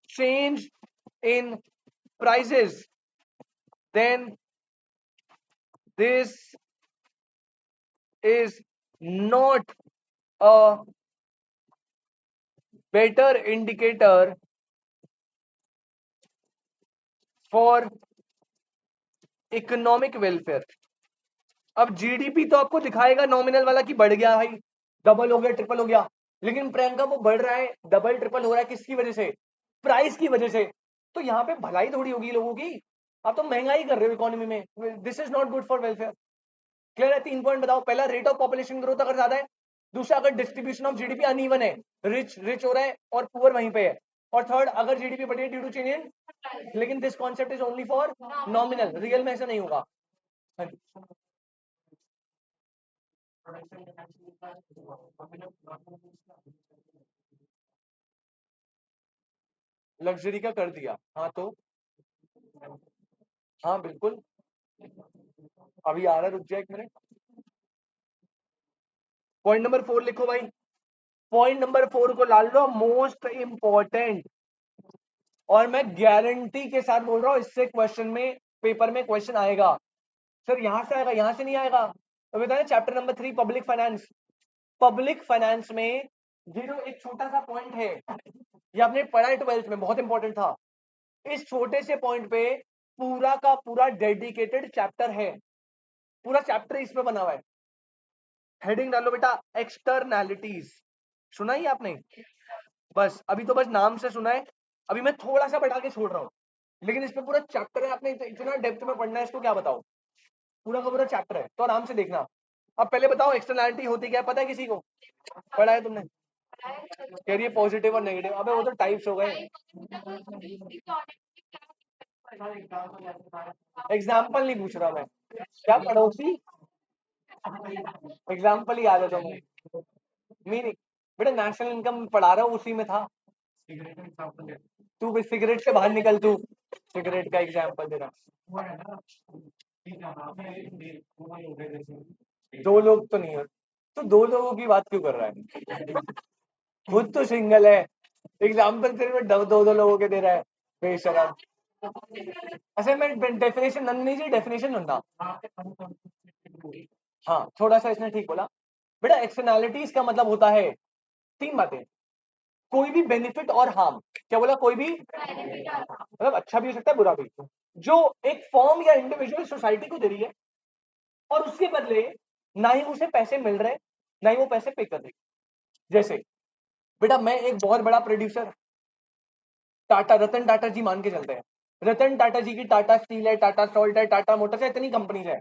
change in prices, then this is not a better indicator for economic welfare. अब GDP तो आपको दिखाएगा nominal वाला कि बढ़ गया भाई, डबल हो गया, ट्रिपल हो गया, लेकिन प्रियंका वो बढ़ रहा है, डबल ट्रिपल हो रहा है, किसकी वजह से? प्राइस की वजह से। तो यहाँ पे भलाई थोड़ी होगी लोगों की, आप तो महंगाई कर रहे हो इकोनॉमी में। This is not good for welfare. Clear है? 3 पॉइंट बताओ। पहला, रेट ऑफ पॉपुलेशन ग्रोथ अगर ज्यादा है। दूसरा, अगर डिस्ट्रीब्यूशन ऑफ जीडीपी अनइवन है, रिच रिच हो रहा है और पुअर वहीं पे है। और थर्ड, अगर जीडीपी बढ़ी है ड्यू टू चेंज इन, लेकिन this concept is only for nominal, real में ऐसा नहीं होगा। लग्जरी का कर दिया, हाँ तो, हाँ बिल्कुल, अभी आ रहा है, रुक जाए एक मिनट। पॉइंट नंबर 4 लिखो भाई। पॉइंट नंबर 4 को डाल लो मोस्ट इंपॉर्टेंट। और मैं गारंटी के साथ बोल रहा हूं, इससे क्वेश्चन में, पेपर में क्वेश्चन आएगा। सर यहां से आएगा, यहां से नहीं आएगा। तो बताया chapter number 3 public finance. Public finance में ये जो एक छोटा सा पॉइंट है, ये आपने पढ़ा है 12th में, बहुत इंपॉर्टेंट था। इस छोटे से पॉइंट पे पूरा का पूरा डेडिकेटेड चैप्टर है, पूरा चैप्टर इस पे बना हुआ है। हेडिंग डालो बेटा, एक्सटर्नैलिटीज। सुना ही आपने? बस अभी तो बस नाम से सुना है, अभी मैं थोड़ा सा बढ़ा के छोड़ रहा हूँ, लेकिन इस पे पूरा चैप्टर है, आपने इतना डेप्थ में पढ़ना है इसको, क्या बताओ, पूरा का पूरा चैप्टर है, तो आराम से देखना। अब पहले बताओ एक्सटर्नैलिटी होती क्या है, पता है किसी को? पढ़ा है तुमने? कह रही है पॉजिटिव और नेगेटिव, अबे वो तो टाइप्स हो गए। एग्जाम्पल नहीं पूछ रहा मैं, क्या पड़ोसी, एग्जाम्पल ही याद है तुम्हें, मीनिंग। बेटा नेशनल इनकम पढ़ा रहा हूँ, उसी में था। तू भी सिगरेट से बाहर निकल, तू सिगरेट का एग्जाम्पल दे रहा। दो लोग तो नहीं है, तो दो लोगों की बात क्यों कर रहा है? खुद तो सिंगल है, एग्जाम्पल तेरे में दो दो लोगों के दे रहा है, बेशरम। अच्छा मैं डेफिनेशन नहीं जी, डेफिनेशन ढूंढना। हाँ थोड़ा सा इसने ठीक बोला। बेटा एक्सटर्नैलिटीज का मतलब होता है 3 बातें, कोई भी बेनिफिट और हार्म। क्या बोला? कोई भी मतलब अच्छा भी हो सकता है, बुरा भी, जो एक फॉर्म या इंडिविजुअल सोसाइटी को दे रही है, और उसके बदले ना ही उसे पैसे मिल रहे, ना ही वो पैसे पे कर रही। जैसे बेटा मैं एक बहुत बड़ा प्रोड्यूसर टाटा, रतन टाटा जी मान के चलते हैं, रतन टाटा जी की टाटा स्टील है, टाटा सॉल्ट है, टाटा मोटर्स है, इतनी कंपनीज है,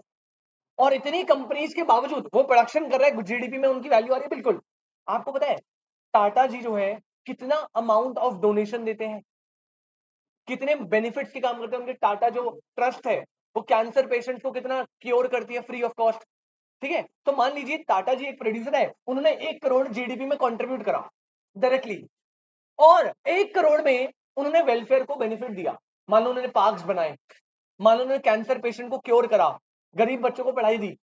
और इतनी कंपनीज के बावजूद वो प्रोडक्शन कर रहे हैं, जीडीपी में उनकी वैल्यू आ रही है। बिल्कुल आपको पता है टाटा जी जो है कितना अमाउंट ऑफ डोनेशन देते हैं, कितने बेनिफिट्स के काम करते हैं, उनके टाटा जो ट्रस्ट है वो कैंसर पेशेंट्स को कितना क्योर करती है फ्री ऑफ कॉस्ट। ठीक है, तो मान लीजिए टाटा जी एक प्रोड्यूसर है, उन्होंने 1 करोड़ जीडीपी में कंट्रीब्यूट करा डायरेक्टली, और 1 करोड़ में उन्होंने वेलफेयर को बेनिफिट दिया। मान लो उन्होंने पार्क्स बनाए, मान लो उन्होंने कैंसर पेशेंट को क्योर करा, गरीब बच्चों को पढ़ाई दी।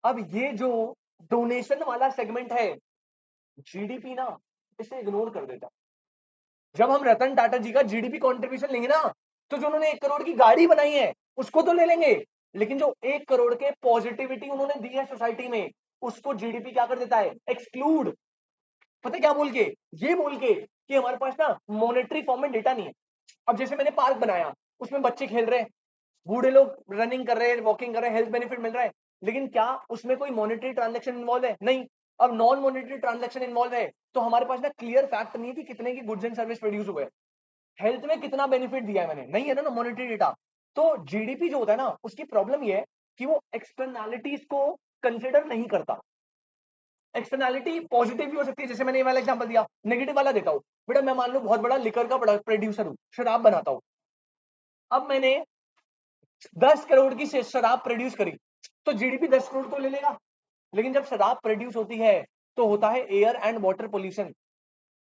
अब ये जो डोनेशन वाला सेगमेंट है, जीडीपी ना इसे इग्नोर कर देता। जब हम रतन टाटा जी का जीडीपी कंट्रीब्यूशन लेंगे ना, तो जो उन्होंने 1 करोड़ की गाड़ी बनाई है उसको तो ले लेंगे, लेकिन जो 1 करोड़ के पॉजिटिविटी उन्होंने दी है सोसाइटी में, उसको जीडीपी क्या कर देता है, एक्सक्लूड। पता क्या बोल के, ये बोल के कि हमारे पास ना मॉनेटरी फॉर्म में डेटा नहीं है। अब जैसे मैंने पार्क बनाया, उसमें बच्चे खेल रहे हैं, बूढ़े लोग रनिंग कर रहे हैं, वॉकिंग कर रहे हैं, हेल्थ बेनिफिट मिल रहा है, लेकिन क्या उसमें कोई मॉनेटरी ट्रांजैक्शन इन्वॉल्व है? नहीं। अब नॉन मॉनेटरी ट्रांजैक्शन इन्वॉल्व है, तो हमारे पास ना क्लियर फैक्ट नहीं है कि कितने की गुड्स एंड सर्विस प्रोड्यूस हुए, हेल्थ में कितना बेनिफिट दिया है मैंने, नहीं है ना मॉनेटरी डेटा। तो जीडीपी जो होता है ना, उसकी प्रॉब्लम ये है कि वो एक्सटर्नैलिटीज को कंसिडर नहीं करता। एक्सटर्नैलिटी पॉजिटिव भी हो सकती है, जैसे मैंने ये वाला एग्जांपल दिया, नेगेटिव वाला देता हूं। बेटा मैं मान लो बहुत बड़ा लिकर का प्रोड्यूसर हूं, शराब बनाता हूं, अब मैंने 10 करोड़ की शराब प्रोड्यूस करी, तो जीडीपी 10 करोड़ तो ले लेगा, लेकिन जब शराब प्रोड्यूस होती है तो होता है air and water pollution,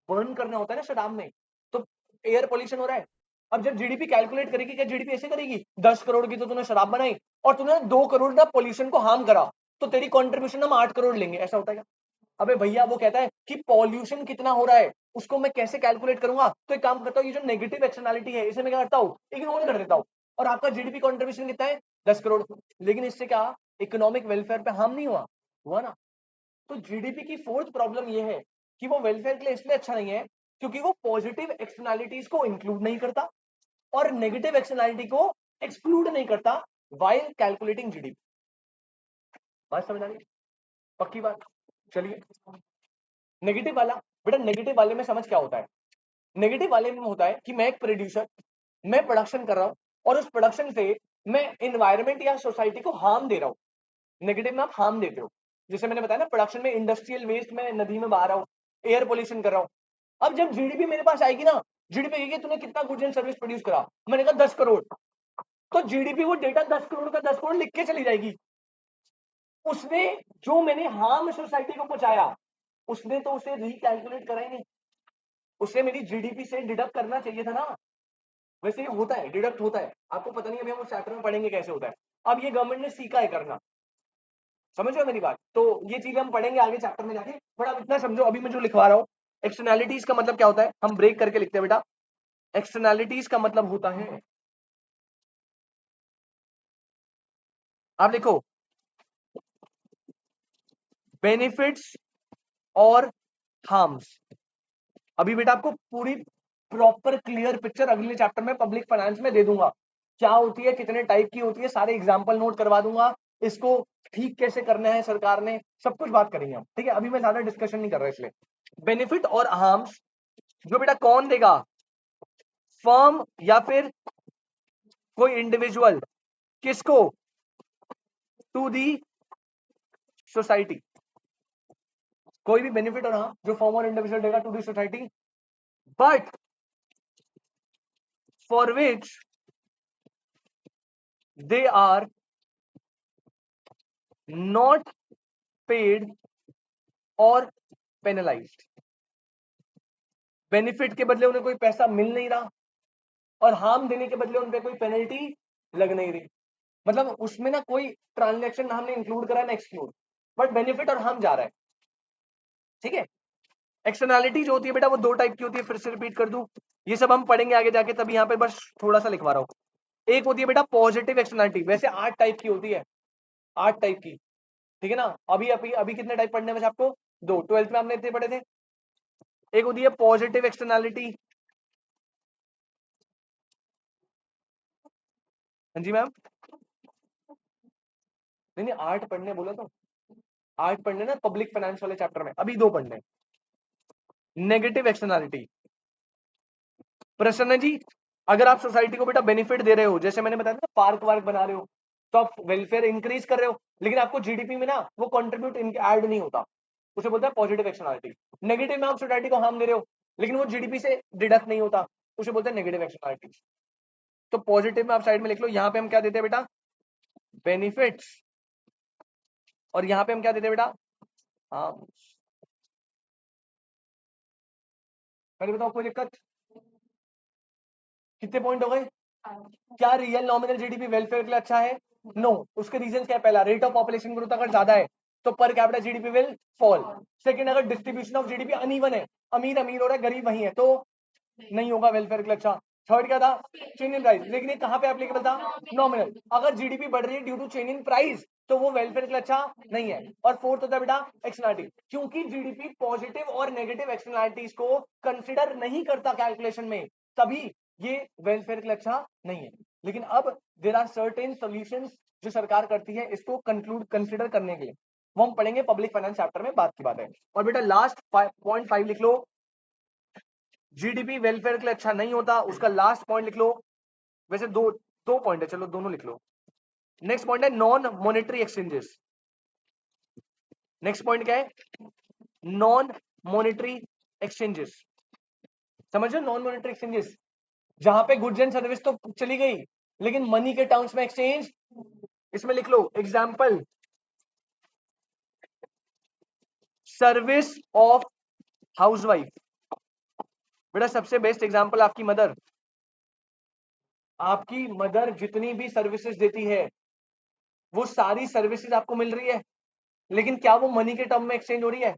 burn करना होता है ना शराब में, तो एयर पोल्यूशन हो रहा है। अब जब जीडीपी कैलकुलेट करेगी, क्या जीडीपी ऐसे करेगी, 10 करोड़ की तो तूने शराब बनाई और तूने 2 करोड़ का पोल्यूशन को हार्म करा, तो तेरी कॉन्ट्रीब्यूशन हम 8 करोड़ लेंगे, ऐसा होता है क्या? अबे भैया वो कहता है कि पॉल्यूशन कितना हो रहा है, उसको मैं कैसे कैलकुलेट करूंगा, तो एक काम करता हूँ, ये जो नेगेटिव एक्सटर्नैलिटी है इसे मैं क्या करता हूँ, इग्नोर कर देता हूँ, और आपका जीडीपी कॉन्ट्रीब्यूशन कितना है, 10 करोड़। लेकिन इससे क्या इकोनॉमिक वेलफेयर पे हार्म नहीं हुआ, हुआ ना? तो जीडीपी की फोर्थ प्रॉब्लम ये है कि वो वेलफेयर के लिए इसलिए अच्छा नहीं है क्योंकि वो पॉजिटिव एक्सटर्नैलिटीज को इंक्लूड नहीं करता और नेगेटिव एक्सटर्नैलिटी को एक्सक्लूड नहीं करता व्हाइल कैलकुलेटिंग जीडीपी। बात समझ आ रही? पक्की बात। चलिए नेगेटिव वाला, बेटा नेगेटिव वाले में समझ क्या होता है, नेगेटिव वाले में होता है कि मैं एक प्रोड्यूसर, मैं प्रोडक्शन कर रहा हूं और उस प्रोडक्शन से मैं एनवायरमेंट या सोसाइटी को हार्म दे रहा हूं। नेगेटिव में आप हार्म देते हो, जैसे मैंने बताया ना, प्रोडक्शन में इंडस्ट्रियल वेस्ट में नदी में बहा रहा हूं, एयर पोल्यूशन कर रहा हूं। अब जब जीडीपी मेरे पास आएगी ना, जीडीपी कहेगी तूने कितना गुड्स एंड सर्विस प्रोड्यूस करा, मैंने कहा 10 करोड़, तो जीडीपी वो डेटा 10 करोड़ का 10 करोड़ लिख के चली जाएगी। उसने जो मैंने हार्म सोसाइटी को पहुंचाया, उसने तो उसे रिकैलकुलेट करा ही नहीं, उसे मेरी जीडीपी से डिडक्ट करना चाहिए था ना। वैसे ये होता है, डिडक्ट होता है, आपको पता नहीं, अभी हम उस चैप्टर में पढ़ेंगे कैसे होता है। अब ये गवर्नमेंट ने सीखा है करना, समझ रहे हो मेरी बात? तो ये चीजें हम पढ़ेंगे आगे चैप्टर में जाके, बट अब इतना समझो, अभी मैं जो लिखवा रहा हूँ, एक्सटर्नैलिटीज का मतलब क्या होता है, हम ब्रेक करके लिखते हैं बेटा। एक्सटर्नैलिटीज का मतलब होता है, आप देखो, बेनिफिट्स और हार्म्स। अभी बेटा आपको पूरी प्रॉपर क्लियर पिक्चर अगले चैप्टर में पब्लिक फाइनेंस में दे दूंगा, क्या होती है, कितने टाइप की होती है, सारे एग्जांपल नोट करवा दूंगा, इसको ठीक कैसे करना है सरकार ने, सब कुछ बात करेंगे हम। ठीक है, अभी मैं ज्यादा डिस्कशन नहीं कर रहा इसलिए। बेनिफिट और हार्म्स जो बेटा कौन देगा, फर्म या फिर कोई इंडिविजुअल, किसको, टू दी सोसाइटी। कोई भी बेनिफिट और हार्म जो फर्म और इंडिविजुअल देगा to the society, but for which they are not paid और पेनलाइज्ड। बेनिफिट के बदले उन्हें कोई पैसा मिल नहीं रहा और हार्म देने के बदले उन पे कोई पेनल्टी लग नहीं रही, मतलब उसमें ना कोई ट्रांजैक्शन हमने इंक्लूड करा ना एक्सक्लूड, बट बेनिफिट और हार्म जा रहा है। ठीक है, एक्सटर्नैलिटी जो होती है बेटा वो 2 टाइप की होती है, फिर से रिपीट कर दूं, ये सब हम पढ़ेंगे आगे जाके, तभी यहाँ पे बस थोड़ा सा लिखवा रहा हूं। एक होती है बेटा पॉजिटिव एक्सटर्नैलिटी, वैसे 8 टाइप की होती है, 8 टाइप की। ठीक है ना, अभी अभी अभी कितने टाइप पढ़ने में से आपको, 2, 12th में आपने इतने पढ़े थे। एक होती है पॉजिटिव एक्सटर्नैलिटी, हाँ जी मैम, नहीं नहीं 8 पढ़ने बोला तो, 8 पढ़ने ना पब्लिक फाइनेंस वाले चैप्टर में, अभी 2 पढ़ने। Negative externality. प्रसन्न जी, अगर आप सोसाइटी को बेटा बेनिफिट दे रहे हो, जैसे मैंने बताया था पार्क वार्क बना रहे हो, तो आप वेलफेयर इंक्रीज कर रहे हो, लेकिन आपको जीडीपी में ना वो कंट्रीब्यूट ऐड नहीं होता, उसे बोलते हैं पॉजिटिव एक्सटर्नैलिटी। नेगेटिव में आप सोसाइटी को हार्म दे रहे हो, लेकिन वो जीडीपी से डिडक्ट नहीं होता, उसे बोलते हैं नेगेटिव एक्सटर्नैलिटी। तो पॉजिटिव में आप साइड में लिख लो, यहाँ पे हम क्या देते हैं बेटा, बेनिफिट्स, और यहाँ पे हम क्या देते हैं बेटा, हार्म। पहले बताओ कोई दिक्कत? कितने पॉइंट हो गए? क्या रियल नॉमिनल जीडीपी वेलफेयर के लिए अच्छा है? नो। उसके रीजन क्या है? पहला, रेट ऑफ पॉपुलेशन ग्रोथ अगर ज्यादा है तो per capita GDP will fall. Second, अगर डिस्ट्रीब्यूशन ऑफ जीडीपी अनइवन है, अमीर अमीर हो रहा है, गरीब वही है, तो नहीं होगा वेलफेयर के लिए अच्छा। थर्ड क्या था? चेंज इन प्राइस, लेकिन ये कहां पे एप्लीकेबल था? नॉमिनल। अगर जीडीपी बढ़ रही है due to change in price तो वो वेलफेयर के लिए अच्छा नहीं है। और फोर्थ होता है बेटा एक्सटर्नैलिटी, क्योंकि जीडीपी पॉजिटिव और नेगेटिव एक्सटर्नैलिटीज को कंसिडर नहीं करता कैलकुलेशन में, तभी ये वेलफेयर के लिए अच्छा नहीं है। लेकिन अब देर आर सर्टेन सॉल्यूशंस जो सरकार करती है इसको कंसिडर करने के लिए, वो हम पढ़ेंगे पब्लिक फाइनेंस चैप्टर में, बात की बात है। और बेटा लास्ट पॉइंट 5 लिख लो, जीडीपी वेलफेयर के लिए अच्छा नहीं होता, उसका लास्ट पॉइंट लिख लो। वैसे दो दो पॉइंट है, चलो दोनों लिख लो। नेक्स्ट पॉइंट है non monetary exchanges. Next point क्या है? Non monetary exchanges. समझो नॉन मॉनेटरी एक्सचेंजेस, जहां पे गुड्स एंड सर्विस तो चली गई, लेकिन मनी के टर्म्स में एक्सचेंज। इसमें लिख लो एग्जाम्पल, सर्विस ऑफ हाउसवाइफ। बेटा सबसे बेस्ट एग्जाम्पल आपकी मदर। आपकी मदर जितनी भी सर्विसेज देती है वो सारी सर्विसेज आपको मिल रही है, लेकिन क्या वो मनी के टर्म में एक्सचेंज हो रही है?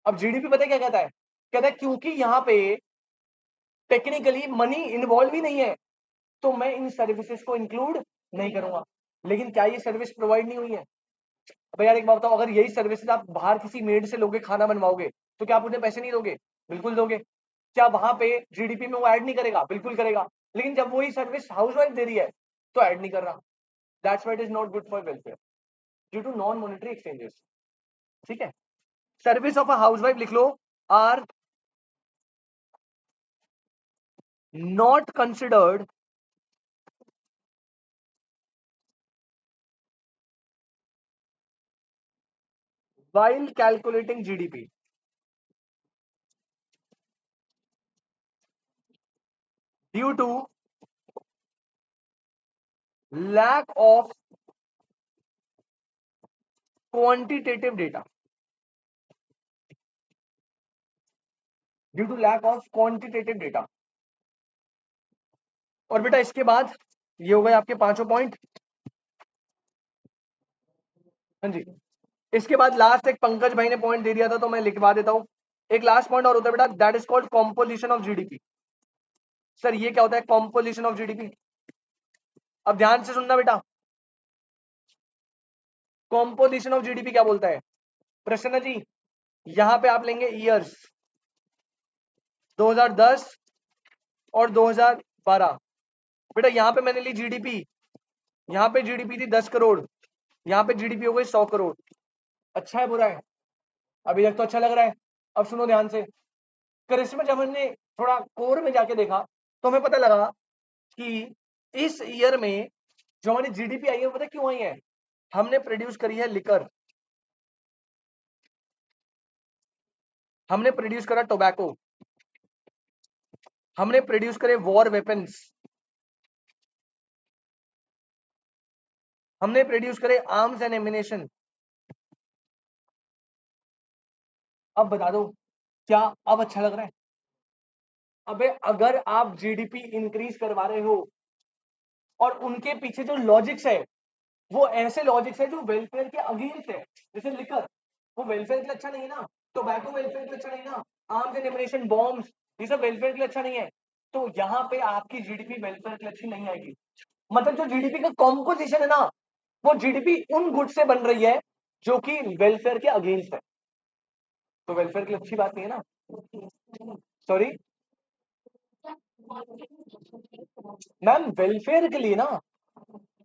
अब जीडीपी पता है क्या कहता है? कहता है क्योंकि यहाँ पे टेक्निकली मनी इन्वॉल्व ही नहीं है तो मैं इन सर्विसेज को इंक्लूड नहीं करूंगा। लेकिन क्या ये सर्विस प्रोवाइड नहीं हुई है? अब यार एक बात बताओ, अगर यही सर्विसेज आप बाहर किसी मेड से लोगे, खाना बनवाओगे, तो क्या आप उन्हें पैसे नहीं दोगे? बिल्कुल दोगे। क्या वहां पे जीडीपी में वो ऐड नहीं करेगा? बिल्कुल करेगा। लेकिन जब वही सर्विस हाउसवाइफ दे रही है तो ऐड नहीं कर रहा। That's why it is not good for welfare due to non monetary exchanges. ठीक है, सर्विस ऑफ अ हाउसवाइफ लिख लो, are not considered while calculating GDP due to lack of quantitative data, due to lack of quantitative data. और बेटा इसके बाद ये हो गए आपके पांचों पॉइंट। हाँ जी, इसके बाद लास्ट एक पंकज भाई ने पॉइंट दे दिया था तो मैं लिखवा देता हूं। एक लास्ट पॉइंट और होता है बेटा, that is called composition of GDP. Sir ये क्या होता है कॉम्पोजिशन ऑफ जीडीपी? अब ध्यान से सुनना बेटा, कॉम्पोजिशन ऑफ जीडीपी क्या बोलता है? प्रसन्न जी, यहां पे आप लेंगे ईयर्स 2010 और 2012। बेटा यहां पे मैंने ली जीडीपी, यहां पे जीडीपी थी 10 करोड़, यहां पे जीडीपी हो गई 100 करोड़। अच्छा है बुरा है? अभी तक तो अच्छा लग रहा है। अब सुनो ध्यान से, करिश्मा जब हमने थोड़ा कोर में जाके देखा तो हमें पता लगा कि इस ईयर में जो हमारी जीडीपी आई है वो पता क्यों आई है? हमने प्रोड्यूस करी है लिकर, हमने प्रोड्यूस करा टोबैको, हमने प्रोड्यूस करे वॉर वेपन्स, हमने प्रोड्यूस करे आर्म्स एंड एमिनेशन। अब बता दो क्या अब अच्छा लग रहा है? अबे अगर आप जीडीपी इंक्रीज करवा रहे हो और उनके पीछे जो लॉजिक्स है वो ऐसे लॉजिक्स है जो वेलफेयर के अगेंस्ट है, जैसे लिकर, वो वेलफेयर के लिए अच्छा नहीं है ना, टोबैको वेलफेयर के लिए अच्छा नहीं ना, आर्म्स एंड एमिनेशन बॉम्ब्स ये सब वेलफेयर के लिए अच्छा नहीं है, तो यहाँ पे आपकी जीडीपी वेलफेयर के लिए अच्छी नहीं आएगी। मतलब जो जीडीपी का कॉम्पोजिशन है ना, वो जीडीपी उन गुड से बन रही है जो कि वेलफेयर के अगेंस्ट है, तो वेलफेयर की अच्छी बात नहीं है ना। सॉरी मैम, वेलफेयर के लिए ना,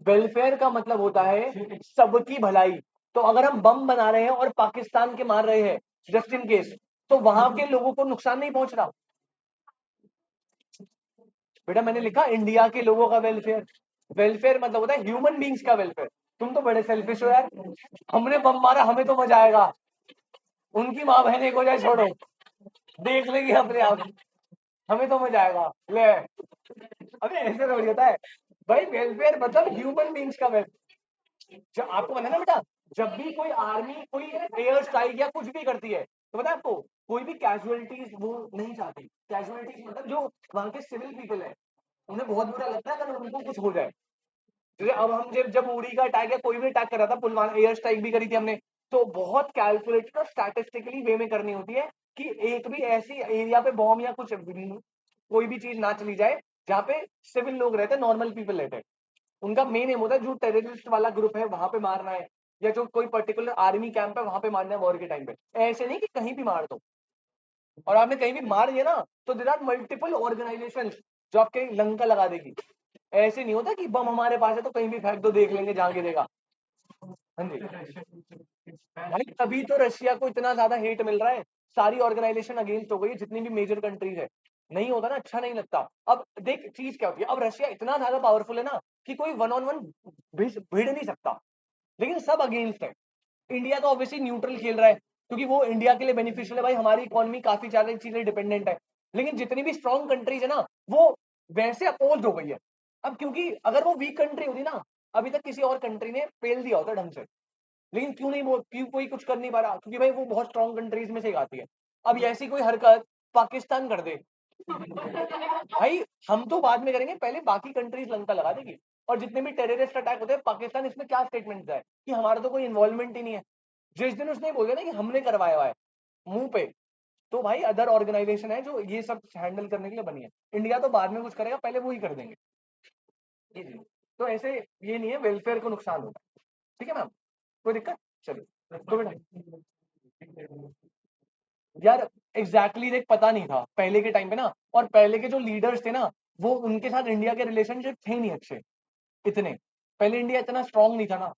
वेलफेयर का मतलब होता है सबकी भलाई। तो अगर हम बम बना रहे हैं और पाकिस्तान के मार रहे हैं जस्ट इन केस, तो वहां के लोगों को नुकसान नहीं पहुंच रहा। बेटा मैंने लिखा इंडिया के लोगों का वेलफेयर। वेलफेयर मतलब होता है ह्यूमन बींग्स का वेलफेयर। तुम तो बड़े सेल्फिश हो यार, हमने बम मारा हमें तो मजा आएगा, उनकी माँ बहन एक हो जाए छोड़ो, देख लेंगे अपने आप, हमें तो मजा आएगा ले। अबे ऐसे थोड़ी होता है भाई, वेलफेयर मतलब ह्यूमन बींग्स का वेलफेयर। जब आपको पता है ना बेटा, जब भी कोई आर्मी कोई एयर स्ट्राइक या कुछ भी करती है तो पता है आपको, कोई भी कैजुअलिटीज वो नहीं चाहती। कैजुअलिटीज मतलब जो वहां के सिविल पीपल है, उन्हें बहुत बुरा लगता है अगर उनको कुछ हो जाए। जैसे अब हम जब जब उड़ी का अटैक या कोई भी अटैक कर रहा था, पुलवामा एयर स्ट्राइक भी करी थी हमने, तो बहुत कैलकुलेटेड और स्टैटिस्टिकली वे में करनी होती है कि एक भी ऐसी एरिया पे बॉम्ब या कुछ कोई भी चीज ना चली जाए जहाँ पे सिविल लोग रहते हैं, नॉर्मल पीपल रहते हैं। उनका मेन एम होता है जो टेररिस्ट वाला ग्रुप है वहां पे मारना है, या जो कोई पर्टिकुलर आर्मी कैंप है वहां पे मारना है वॉर के टाइम पे। ऐसे नहीं कि कहीं भी मार दो, और आपने कहीं भी मार दिया ना तो देयर आर मल्टीपल ऑर्गेनाइजेशन जो आपके लंका लगा देगी। ऐसे नहीं होता कि बम हमारे पास है तो कहीं भी फेंक दो, देख लेंगे जहां गिरेगा। हाँ जी भाई, तभी तो रशिया को इतना ज्यादा हेट मिल रहा है, सारी ऑर्गेनाइजेशन अगेंस्ट हो गई है जितनी भी मेजर कंट्रीज है। नहीं होता ना, अच्छा नहीं लगता। अब देख चीज क्या होती है, अब रशिया इतना ज्यादा पावरफुल है ना कि कोई वन ऑन वन भिड़ नहीं सकता, लेकिन सब अगेंस्ट है। इंडिया तो ऑब्वियसली न्यूट्रल खेल रहा है क्योंकि वो इंडिया के लिए बेनिफिशियल है, भाई हमारी इकोनॉमी काफी ज्यादा चीजें डिपेंडेंट है। लेकिन जितनी भी स्ट्रॉन्ग कंट्रीज है ना वो वैसे अपोज हो गई है। अब क्योंकि अगर वो वीक कंट्री होती ना, अभी तक किसी और कंट्री ने पेल दिया होता ढंग से। लेकिन क्यों नहीं, वो क्यों कोई कुछ कर नहीं पा रहा, क्योंकि भाई वो बहुत स्ट्रॉन्ग कंट्रीज में से एक आती है। अब ऐसी कोई हरकत पाकिस्तान कर दे भाई, हम तो बाद में करेंगे, पहले बाकी कंट्रीज लंका लगा देगी। और जितने भी टेररिस्ट अटैक होते हैं, पाकिस्तान इसमें क्या स्टेटमेंट है कि हमारा तो कोई इन्वॉल्वमेंट ही नहीं है। जिस दिन उसने बोल दिया ना कि हमने करवाया हुआ है मुंह पे, तो भाई अदर ऑर्गेनाइजेशन है जो ये सब हैंडल करने के लिए बनी है। इंडिया तो बाद में कुछ करेगा, पहले वो ही कर देंगे। जी जी। तो ऐसे ये नहीं है, वेलफेयर को नुकसान होता है। ठीक है मैम, कोई दिक्कत? चलो तो बेटा यार एग्जैक्टली देख, पता नहीं था पहले के टाइम पे ना, और पहले के जो लीडर्स थे ना, वो उनके साथ इंडिया के रिलेशनशिप थे नहीं अच्छे इतने। पहले इंडिया इतना स्ट्रांग नहीं था ना,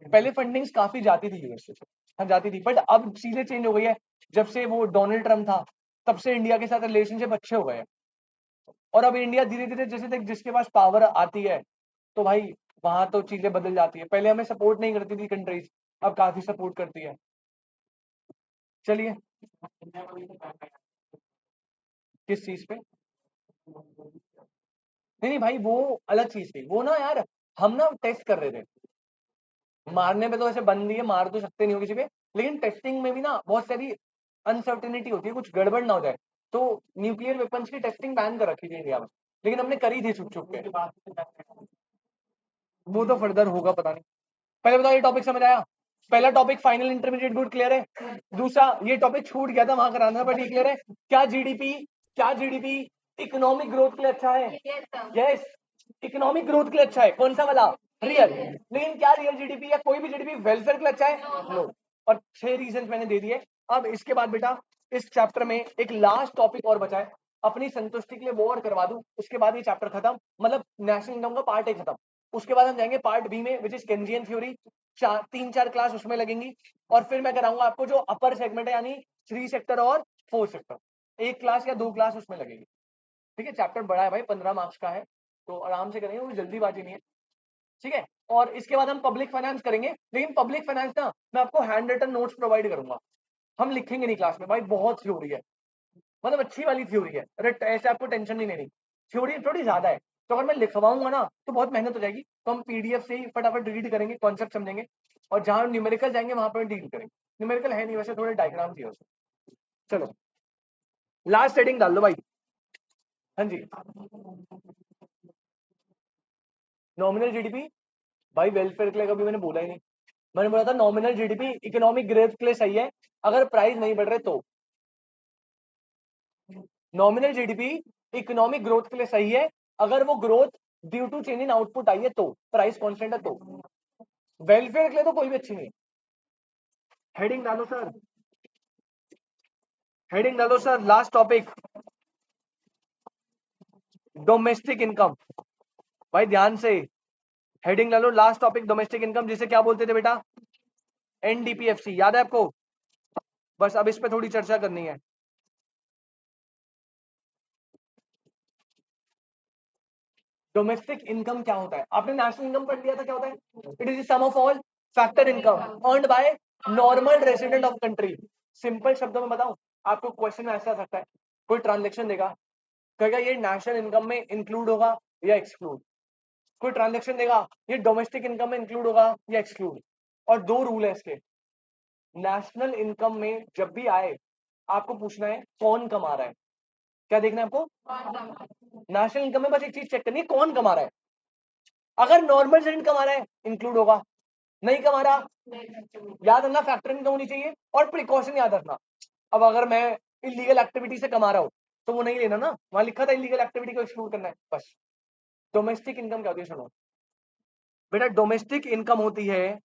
पहले फंडिंग्स काफी जाती थी यूएस से। हाँ जाती थी, बट अब चीजें चेंज हो गई है। जब से वो डोनाल्ड ट्रम्प था, तब से इंडिया के साथ रिलेशनशिप अच्छे हो गए हैं। और अब इंडिया धीरे धीरे जैसे देख जिसके पास पावर आती है, तो भाई वहां तो चीजें बदल जाती है। पहले हमें सपोर्ट नहीं करती थी कंट्रीज, अब काफी सपोर्ट करती है। चलिए, किस चीज पे? नहीं नहीं भाई, वो अलग चीज थी वो ना यार। हम ना टेस्ट कर रहे थे, मारने पे तो ऐसे बंद नहीं है, मार तो सकते नहीं हो किसी पे, लेकिन टेस्टिंग में भी ना बहुत सारी अनसर्टेनिटी होती है, कुछ गड़बड़ ना हो जाए। तो न्यूक्लियर वेपन्स की टेस्टिंग बैन कर रखी थी इंडिया में, लेकिन हमने करी थी छुप छुप के। वो तो फर्दर होगा पता नहीं। पहले बताओ ये टॉपिक समझ आया? पहला topic final intermediate good clear है। दूसरा ये टॉपिक छूट गया था वहां कराना, बट ये क्लियर है। क्या जीडीपी इकोनॉमिक ग्रोथ के लिए अच्छा है? यस, इकोनॉमिक ग्रोथ के लिए अच्छा है। कौन सा वाला? रियल। लेकिन क्या रियल जीडीपी या कोई भी जीडीपी वेलफेयर के लिए अच्छा है? नो। और 6 रीजन मैंने दे दिए। अब इसके बाद बेटा इस चैप्टर में एक लास्ट टॉपिक और बचा है, अपनी संतुष्टि के लिए वो और करवा दूं, उसके बाद ये चैप्टर खत्म, मतलब नेशनल इनकम का पार्ट 1 खत्म। उसके बाद हम जाएंगे पार्ट बी में, विच इज केंजियन थ्योरी। 3-4 क्लास उसमें लगेंगी, और फिर मैं कराऊंगा आपको जो अपर सेगमेंट है, यानी 3 सेक्टर और 4 सेक्टर। 1 क्लास या 2 क्लास उसमें लगेगी। ठीक है, चैप्टर बड़ा है भाई, 15 मार्क्स का है, तो आराम से करेंगे, कोई जल्दीबाजी नहीं है। ठीक है, और इसके बाद हम पब्लिक फाइनेंस करेंगे, लेकिन पब्लिक फाइनेंस ना मैं आपको हैंड रिटन नोट्स प्रोवाइड करूंगा, हम लिखेंगे नहीं क्लास में भाई, बहुत थ्योरी है, मतलब अच्छी वाली थ्योरी है। अरे ऐसे आपको टेंशन नहीं लेनी, थ्योरी थोड़ी ज्यादा है, तो अगर मैं लिखवाऊंगा ना तो बहुत मेहनत हो जाएगी, तो हम पीडीएफ से ही फटाफट रीड करेंगे, कॉन्सेप्ट समझेंगे, और जहां न्यूमेरिकल जाएंगे वहां पर डील करेंगे। न्यूमेरिकल है नहीं वैसे, थोड़े डायग्राम थी उसमें। चलो लास्ट सेटिंग डाल लो भाई। हाँ जी, नॉमिनल जीडीपी भाई वेलफेयर के लिए कभी मैंने बोला ही नहीं। मैंने बोला था नॉमिनल जीडीपी इकोनॉमिक ग्रोथ के लिए सही है अगर प्राइस नहीं बढ़ रहे तो। नॉमिनल जीडीपी इकोनॉमिक ग्रोथ के लिए सही है अगर वो growth due to change in output आई है तो, प्राइस कांस्टेंट है तो। वेलफेयर के लिए तो कोई भी अच्छी नहीं। हेडिंग डालो सर, हेडिंग डालो sir, last topic domestic income. भाई ध्यान से, हेडिंग ले लो, लास्ट टॉपिक डोमेस्टिक इनकम, जिसे क्या बोलते थे बेटा, एनडीपीएफसी, याद है आपको? बस अब इस पे थोड़ी चर्चा करनी है। डोमेस्टिक इनकम क्या होता है? आपने नेशनल इनकम पढ़ लिया था, क्या होता है? It is sum of all factor income earned by normal resident of country. Simple शब्दों में बताऊं आपको, क्वेश्चन ऐसा आ सकता है, कोई ट्रांजेक्शन देगा, कहेगा ये नेशनल इनकम में इंक्लूड होगा या एक्सक्लूड। कोई ट्रांजेक्शन देगा, ये डोमेस्टिक इनकम में इंक्लूड होगा या एक्सक्लूड। और दो रूल है इसके, नेशनल इनकम में जब भी आए आपको पूछना है कौन कमा रहा है। क्या देखना है आपको? नेशनल इनकम में बस एक चीज चेक करनी है, कौन कमा रहा है। अगर नॉर्मल रेजिडेंट कमा रहा है इंक्लूड होगा, नहीं कमा रहा, याद रखना फैक्टर इनकम होनी चाहिए, और प्रिकॉशन याद रखना। अब अगर मैं इलीगल एक्टिविटी से कमा रहा हूं तो वो नहीं लेना ना, वहां लिखा था इलीगल एक्टिविटी को एक्सक्लूड करना है बस। डोमेस्टिक इनकम क्या होती है सुनो बेटा, डोमेस्टिक इनकम होती है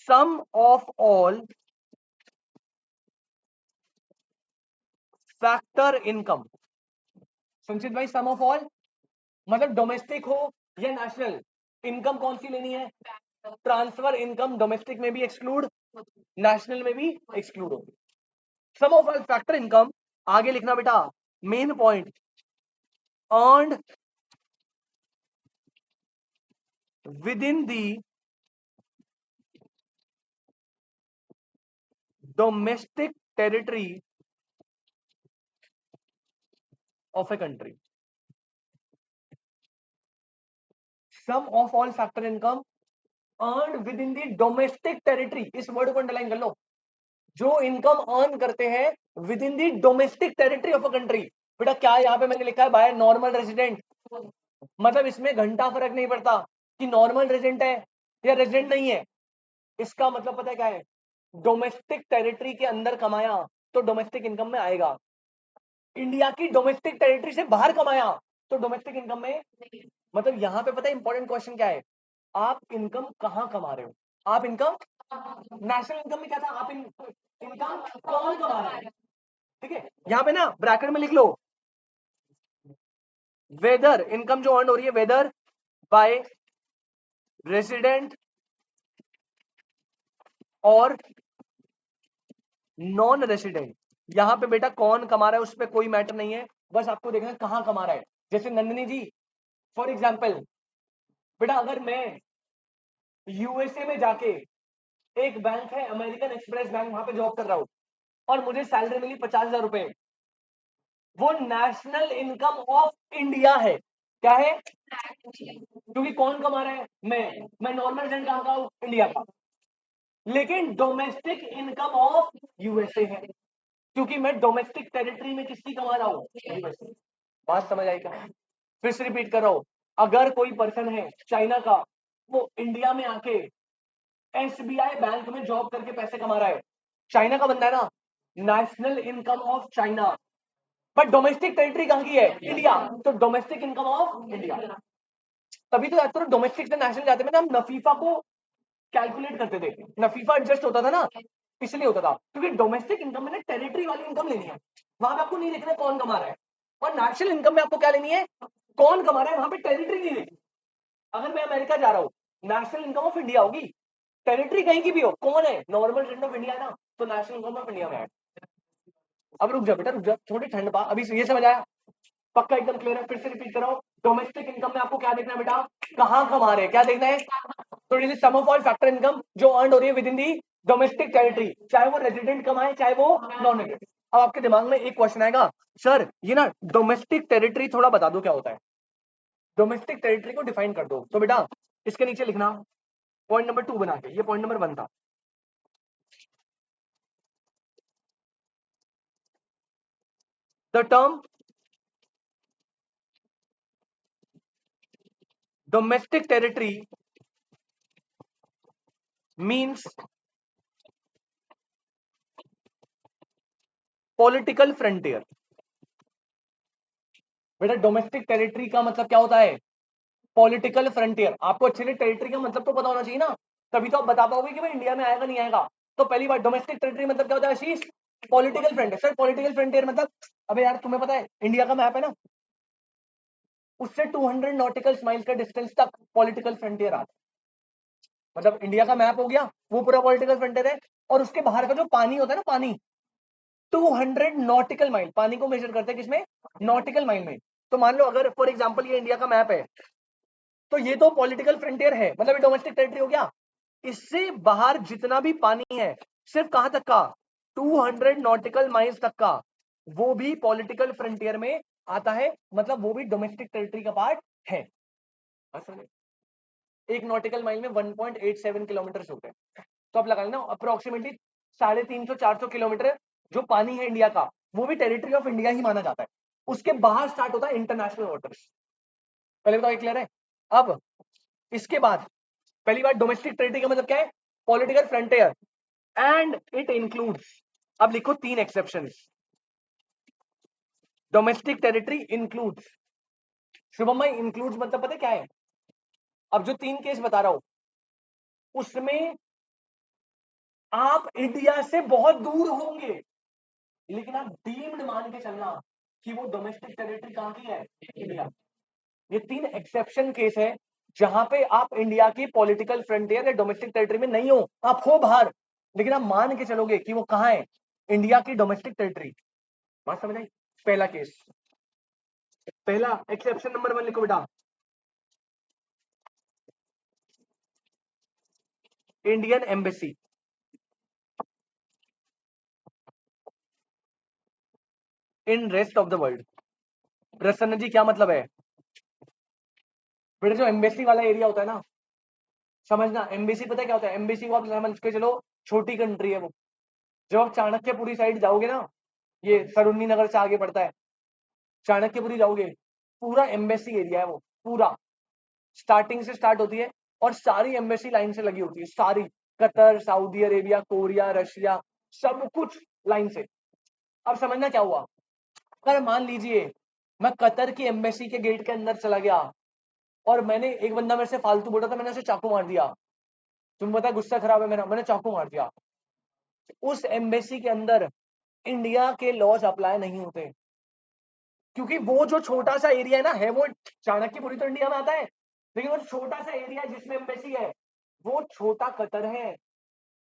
सम ऑफ ऑल फैक्टर इनकम। संचित भाई, सम ऑफ ऑल मतलब डोमेस्टिक हो या नेशनल, इनकम कौन सी लेनी है? ट्रांसफर इनकम डोमेस्टिक में भी एक्सक्लूड, नेशनल में भी एक्सक्लूड होगी। Sum of all factor income, आगे लिखना बेटा main point, earned within the domestic territory of a country. Sum of all factor income earn within the domestic territory, इस word को underline कर लो, जो इनकम अर्न करते हैं within the domestic territory of a country. बेटा क्या यहाँ पे मैंने लिखा है बाय नॉर्मल रेजिडेंट, मतलब इसमें घंटा फर्क नहीं पड़ता कि नॉर्मल रेजिडेंट है या रेजिडेंट नहीं है। इसका मतलब पता है क्या है, डोमेस्टिक टेरिटरी के अंदर कमाया तो डोमेस्टिक इनकम में आएगा, इंडिया की डोमेस्टिक टेरिटरी से बाहर कमाया तो डोमेस्टिक इनकम में। मतलब यहाँ पे पता है इंपॉर्टेंट क्वेश्चन क्या है, आप इनकम कहाँ कमा रहे हो? आप इनकम नेशनल इनकम में क्या था, आप इनकम कौन कमा रहा है? ठीक है, यहाँ पे ना ब्रैकेट में लिख लो, वेदर इनकम जो अर्न हो रही है, वेदर बाय रेसिडेंट और नॉन रेसिडेंट। यहाँ पे बेटा कौन कमा रहा है उस पर कोई मैटर नहीं है, बस आपको देखना है कहाँ कमा रहा है। जैसे नंदिनी जी फॉर एग्जाम्पल, बेटा अगर मैं यूएसए में जाके, एक बैंक है अमेरिकन एक्सप्रेस बैंक, वहां पे जॉब कर रहा हूं और मुझे सैलरी मिली 50,000 रुपए, वो नेशनल इनकम ऑफ इंडिया है। क्या है? क्योंकि कौन कमा रहा है? मैं नॉर्मल रेजिडेंट कहाँ का हूं? इंडिया का। लेकिन डोमेस्टिक इनकम ऑफ यूएसए है, क्योंकि मैं डोमेस्टिक टेरिटरी में किसकी कमा रहा हूं? यूएसए। बात समझ आई क्या? फिर से रिपीट कर रहा हूं, अगर कोई पर्सन है चाइना का, वो इंडिया में आके एसबीआई बैंक में जॉब करके पैसे कमा रहा है, चाइना का बंदा है ना, national income of China, but domestic territory कहां की है? इंडिया, तो डोमेस्टिक इनकम ऑफ इंडिया। तभी तो याद करो डोमेस्टिक से नेशनल जाते में ना हम नफीफा को कैलकुलेट करते थे, नफीफा एडजस्ट होता था ना, इसलिए होता था क्योंकि डोमेस्टिक इनकम में ना टेरिटरी वाली इनकम लेनी है, वहां पे आपको नहीं देखना कौन कमा रहा है, और नेशनल इनकम में आपको क्या लेनी है? कौन कमा रहा है, वहां पे टेरिटरी नहीं देखनी। अगर मैं अमेरिका जा रहा हूँ, नेशनल इनकम ऑफ इंडिया होगी, टेरिटरी कहीं की भी हो, कौन है? नॉर्मल रेजिडेंट ऑफ इंडिया है ना, तो नेशनल इनकम ऑफ इंडिया में है। अब रुक जा बेटा रुक जा, थोड़ी ठंड पा, अभी ये समझ आया? पक्का एकदम क्लियर है? फिर से रिपीट करो, डोमेस्टिक इनकम में आपको क्या देखना है बेटा? कहां कमा रहे हैं, क्या देखना है? तो it is sum of all factor income जो अर्न हो रही है within the domestic territory, चाहे वो रेजिडेंट कमाए चाहे वो नॉन रेजिडेंट। अब आपके दिमाग में एक क्वेश्चन आएगा, सर ये ना डोमेस्टिक टेरिटरी थोड़ा बता दो क्या होता है, डोमेस्टिक टेरिटरी को डिफाइन कर दो। तो बेटा इसके नीचे लिखना पॉइंट नंबर 2 बना के, ये पॉइंट नंबर 1 था। The term domestic territory means political frontier. बेटा डोमेस्टिक टेरिटरी का मतलब क्या होता है? Political frontier. आपको अच्छे से टेरिटरी का मतलब तो पता होना चाहिए ना, तभी तो आप बता पाओगे कि भाई इंडिया में आएगा नहीं आएगा। तो पहली बात, डोमेस्टिक टेरिटरी मतलब क्या होता है Ashish? Political frontier. Sir political frontier मतलब, अबे यार तुम्हें पता है इंडिया का मैप है ना, उससे 200 नॉटिकल माइल का डिस्टेंस तक पॉलिटिकल फ्रंटियर आता है। मतलब इंडिया का मैप हो गया, वो पूरा पॉलिटिकल फ्रंटियर है, और उसके बाहर का जो पानी होता है ना, पानी 200 नॉटिकल माइल, पानी को मेजर करते हैं किसमें, नॉटिकल माइल में। तो मान लो अगर फॉर एग्जांपल ये इंडिया का मैप है, तो ये तो पॉलिटिकल फ्रंटियर है, मतलब ये डोमेस्टिक टेरिटरी हो गया। इससे बाहर जितना भी पानी है, सिर्फ कहां तक का, 200 नॉटिकल माइल्स तक का, वो भी पॉलिटिकल फ्रंटियर में आता है, मतलब वो भी डोमेस्टिक टेरिटरी का पार्ट है। एक नॉटिकल माइल में 1.87 किलोमीटर होते हैं, तो आप लगा लेना अप्रोक्सीमेटली 350-400 किलोमीटर जो पानी है इंडिया का, वो भी टेरिटरी ऑफ इंडिया ही माना जाता है। उसके बाहर स्टार्ट होता है इंटरनेशनल वाटर्स। पहले बताओ, क्लियर है? अब इसके बाद पहली बात, डोमेस्टिक टेरिटरी का मतलब क्या है, political frontier, and it includes, अब लिखो 3 exceptions. Domestic territory includes, Shubham भाई इंक्लूड्स मतलब पता है क्या है? अब जो 3 केस बता रहा हूं, उसमें आप इंडिया से बहुत दूर होंगे, लेकिन आप डीम्ड मान के चलना कि वो डोमेस्टिक टेरिटरी कहां की है, इंडिया। ये 3 एक्सेप्शन केस है जहां पे आप इंडिया की पॉलिटिकल फ्रंटियर या डोमेस्टिक टेरिटरी में नहीं हो, आप हो बाहर, लेकिन आप मान के चलोगे कि वो कहां है, इंडिया की डोमेस्टिक टेरिटरी। बात समझ आई? पहला केस, पहला एक्सेप्शन नंबर 1 लिखो बेटा, Indian embassy in rest of the world. प्रसन्न जी क्या मतलब है बेटा? जो एम्बेसी वाला एरिया होता है ना, समझना, एम्बेसी पता है क्या होता है? एम्बेसी को आप समझ के चलो छोटी कंट्री है वो। जब आप चाणक्यपुरी साइड जाओगे ना, ये सरुन्नी नगर से आगे पड़ता है, चाणक्यपुरी जाओगे, पूरा एम्बेसी एरिया है वो, पूरा स्टार्टिंग से स्टार्ट होती है, और सारी एम्बेसी लाइन से लगी होती है, सारी, Qatar, Saudi Arabia, Korea, Russia, सब कुछ लाइन से। अब समझना क्या हुआ, अगर मान लीजिए मैं कतर की एम्बेसी के गेट के अंदर चला गया, और मैंने, एक बंदा मेरे से फालतू बोला था, मैंने उसे चाकू मार दिया, तुम पता है गुस्सा खराब है मेरा, मैंने चाकू मार दिया, उस एम्बेसी के अंदर इंडिया के लॉज अप्लाई नहीं होते, क्योंकि वो जो छोटा सा एरिया है ना, है वो चाणक्यपुरी तो इंडिया में आता है, लेकिन वो छोटा सा एरिया जिसमें एम्बेसी है, वो छोटा कतर है,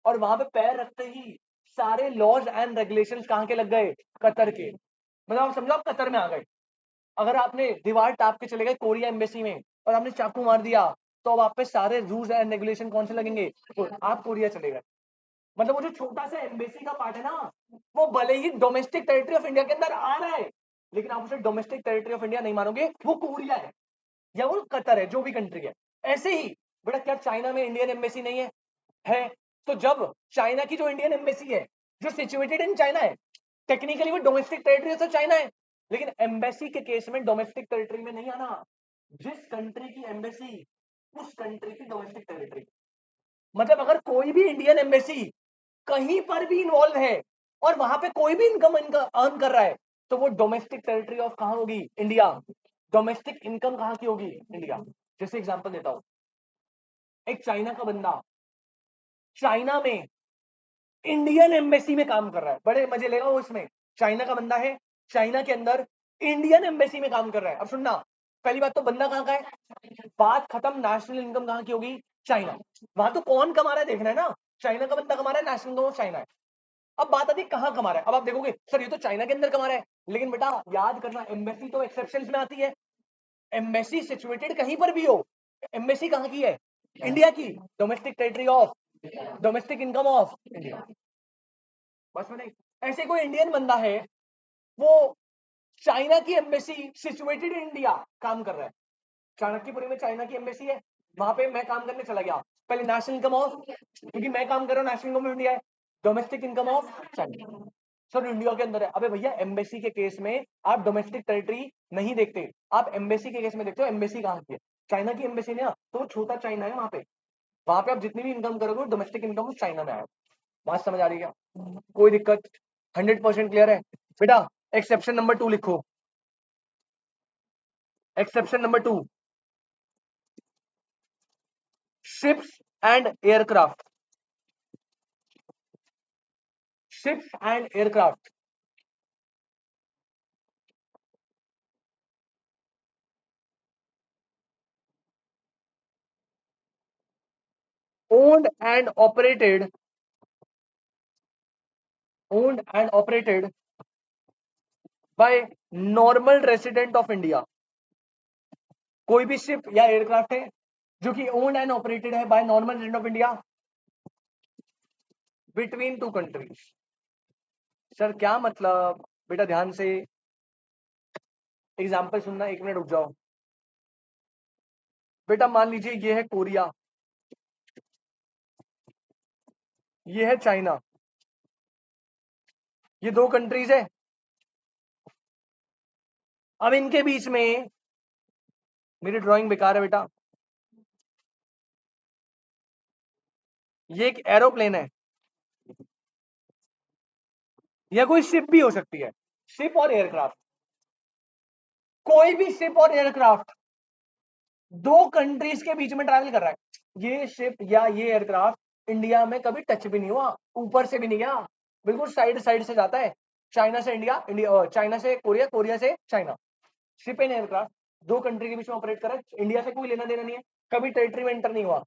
और वहां पे पैर रखते ही सारे लॉज एंड रेगुलेशंस कहाँ के लग गए, कतर के। मतलब आप समझो, आप कतर में आ गए। अगर आपने दीवार टाप के चले गए कोरिया एम्बेसी में, और आपने चाकू मार दिया, तो अब आप पे सारे रूल्स एंड रेगुलेशन कौन से लगेंगे, तो आप कोरिया चले गए। मतलब वो जो छोटा सा एम्बेसी का पार्ट है ना, वो भले ही डोमेस्टिक टेरिटरी ऑफ इंडिया के अंदर आ रहा है, लेकिन आप उसे डोमेस्टिक टेरिटरी ऑफ इंडिया नहीं मानोगे, वो कोरिया है या वो कतर है, जो भी कंट्री है। ऐसे ही बेटा, क्या चाइना में इंडियन एम्बेसी नहीं है? है। तो जब चाइना की जो इंडियन एम्बेसी है, जो सिचुएटेड इन चाइना है, टेक्निकली वो डोमेस्टिक टेरिटरी तो चाइना है, लेकिन एम्बेसी के केस में डोमेस्टिक टेरिटरी में नहीं आना। जिस कंट्री की एम्बेसी, उस कंट्री की डोमेस्टिक टेरिटरी। मतलब अगर कोई भी इंडियन एम्बेसी कहीं पर भी इन्वॉल्व है, और वहां पे कोई भी इनकम अर्न कर रहा है, तो वो डोमेस्टिक टेरिटरी ऑफ कहां होगी, इंडिया। डोमेस्टिक इनकम कहां की होगी, इंडिया। जैसे एग्जांपल देता हूं, एक चाइना का बंदा चाइना में इंडियन एम्बेसी में काम कर रहा है, बड़े मजे लेगा वो इसमें। चाइना का बंदा है, चाइना के अंदर इंडियन एम्बेसी में काम कर रहा है। अब सुनना, पहली बात तो बंदा कहाँ का है, बात खत्म, नेशनल इनकम कहाँ की होगी, चाइना। वहां तो कौन कमा रहा है देखना है ना, चाइना का बंदा कमा रहा है, नेशनल इनकम ऑफ चाइना है। अब बात आती है कहाँ कमा रहा है, अब आप देखोगे सर ये तो चाइना के अंदर कमा रहा है, लेकिन बेटा याद करना, एम्बेसी तो एक्सेप्शन में आती है। एम्बेसी सिचुएटेड कहीं पर भी हो, एम्बेसी कहाँ की है, इंडिया की। Domestic territory of, domestic income of India. बस में नहीं, ऐसे कोई इंडियन बंदा है, वो चाइना की एम्बेसी सिचुएटेड इन इंडिया काम कर रहा है, चाणक्यपुरी में चाइना की एम्बेसी है, वहां पे मैं काम करने चला गया। पहले नेशनल इनकम ऑफ, क्योंकि मैं काम कर रहा हूँ नेशनल इनकम ऑफ इंडिया है, domestic income of China, sir India के अंदर है। अबे भैया, एम्बेसी के केस में आप डोमेस्टिक टेरिटरी नहीं देखते, आप एम्बेसी के केस में देखते हो एम्बेसी कहाँ की है, चाइना की एम्बेसी ने, तो वो छोटा चाइना है वहां पे, वहां पे आप जितनी भी इनकम करोगे डोमेस्टिक इनकम चाइना में आए। बात समझ आ रही है क्या? कोई दिक्कत? 100% क्लियर है बेटा? एक्सेप्शन नंबर 2 लिखो, exception number 2, ships and aircraft, ships and aircraft. owned and operated by normal resident of India। कोई भी शिप या एयरक्राफ्ट है जो कि ओन्ड एंड ऑपरेटेड है bye normal resident of India between two countries. Sir क्या मतलब? बेटा ध्यान से एग्जांपल सुनना, 1 मिनट रुक जाओ। बेटा मान लीजिए ये है कोरिया, ये है चाइना, ये 2 कंट्रीज है। अब इनके बीच में, मेरी ड्राइंग बेकार है बेटा, ये एक एरोप्लेन है या कोई शिप भी हो सकती है, शिप और एयरक्राफ्ट, कोई भी शिप और एयरक्राफ्ट 2 कंट्रीज के बीच में ट्रैवल कर रहा है। ये शिप या ये एयरक्राफ्ट इंडिया में कभी टच भी नहीं हुआ, ऊपर से भी नहीं गया, बिल्कुल साइड साइड से जाता है। चाइना से इंडिया, इंडिया चाइना से कोरिया, कोरिया से China. Ship and aircraft 2 country के बीच में ऑपरेट कर रहा है, इंडिया से कोई लेना देना नहीं है, कभी टेरिटरी में एंटर नहीं हुआ।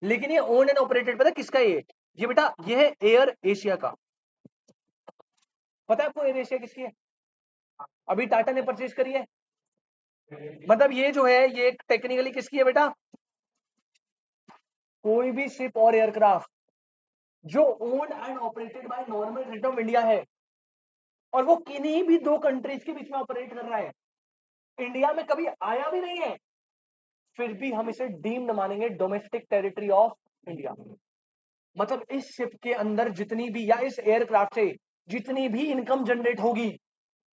लेकिन ये ओन एंड ऑपरेटेड, पता किसका? ये बेटा ये है एयर एशिया का। पता है आपको एयर एशिया किसकी है? अभी टाटा ने परचेज करी है। मतलब ये जो है ये टेक्निकली किसकी है बेटा? कोई भी शिप और एयरक्राफ्ट जो owned and operated by normal rate of India है और वो किन्हीं भी 2 कंट्रीज के बीच में ऑपरेट कर रहा है, इंडिया में कभी आया भी नहीं है, फिर भी हम इसे डीम्ड मानेंगे डोमेस्टिक टेरिटरी ऑफ इंडिया। मतलब इस शिप के अंदर जितनी भी या इस एयरक्राफ्ट से जितनी भी इनकम जनरेट होगी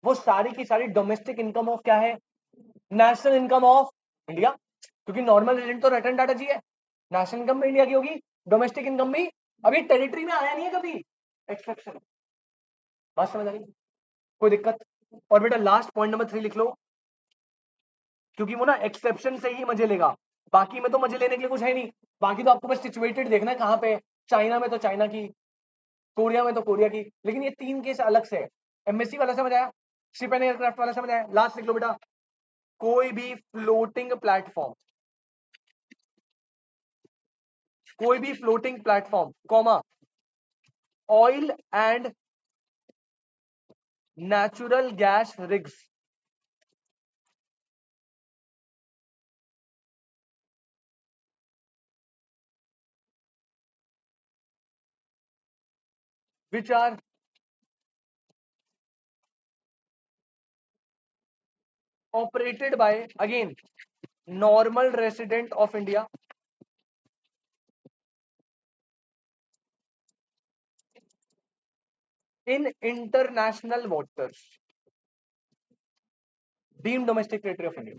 वो सारी की सारी डोमेस्टिक इनकम ऑफ क्या है? National income of India. क्योंकि नॉर्मल रेजिडेंट तो रतन टाटा जी है, नेशनल इनकम भी इंडिया की होगी, डोमेस्टिक इनकम भी। अभी टेरिटरी में आया नहीं है कभी एक्सट्रैक्शन। बात समझ आ गई? कोई दिक्कत? और बेटा लास्ट पॉइंट नंबर 3 लिख लो, क्योंकि वो ना एक्सेप्शन से ही मजे लेगा, बाकी में तो मजे लेने के लिए कुछ है नहीं। बाकी तो आपको बस सिचुएटेड देखना है कहां पे, चाइना में तो चाइना की, कोरिया में तो कोरिया की, लेकिन ये 3 केस अलग से है। एमएससी वाला समझ आया, शिप एंड एयरक्राफ्ट वाला समझ आया। लास्ट लिख लो बेटा, कोई भी फ्लोटिंग प्लेटफॉर्म, कोई भी floating platform comma oil and natural gas rigs which are operated by again normal resident of India in international waters deemed domestic territory of India।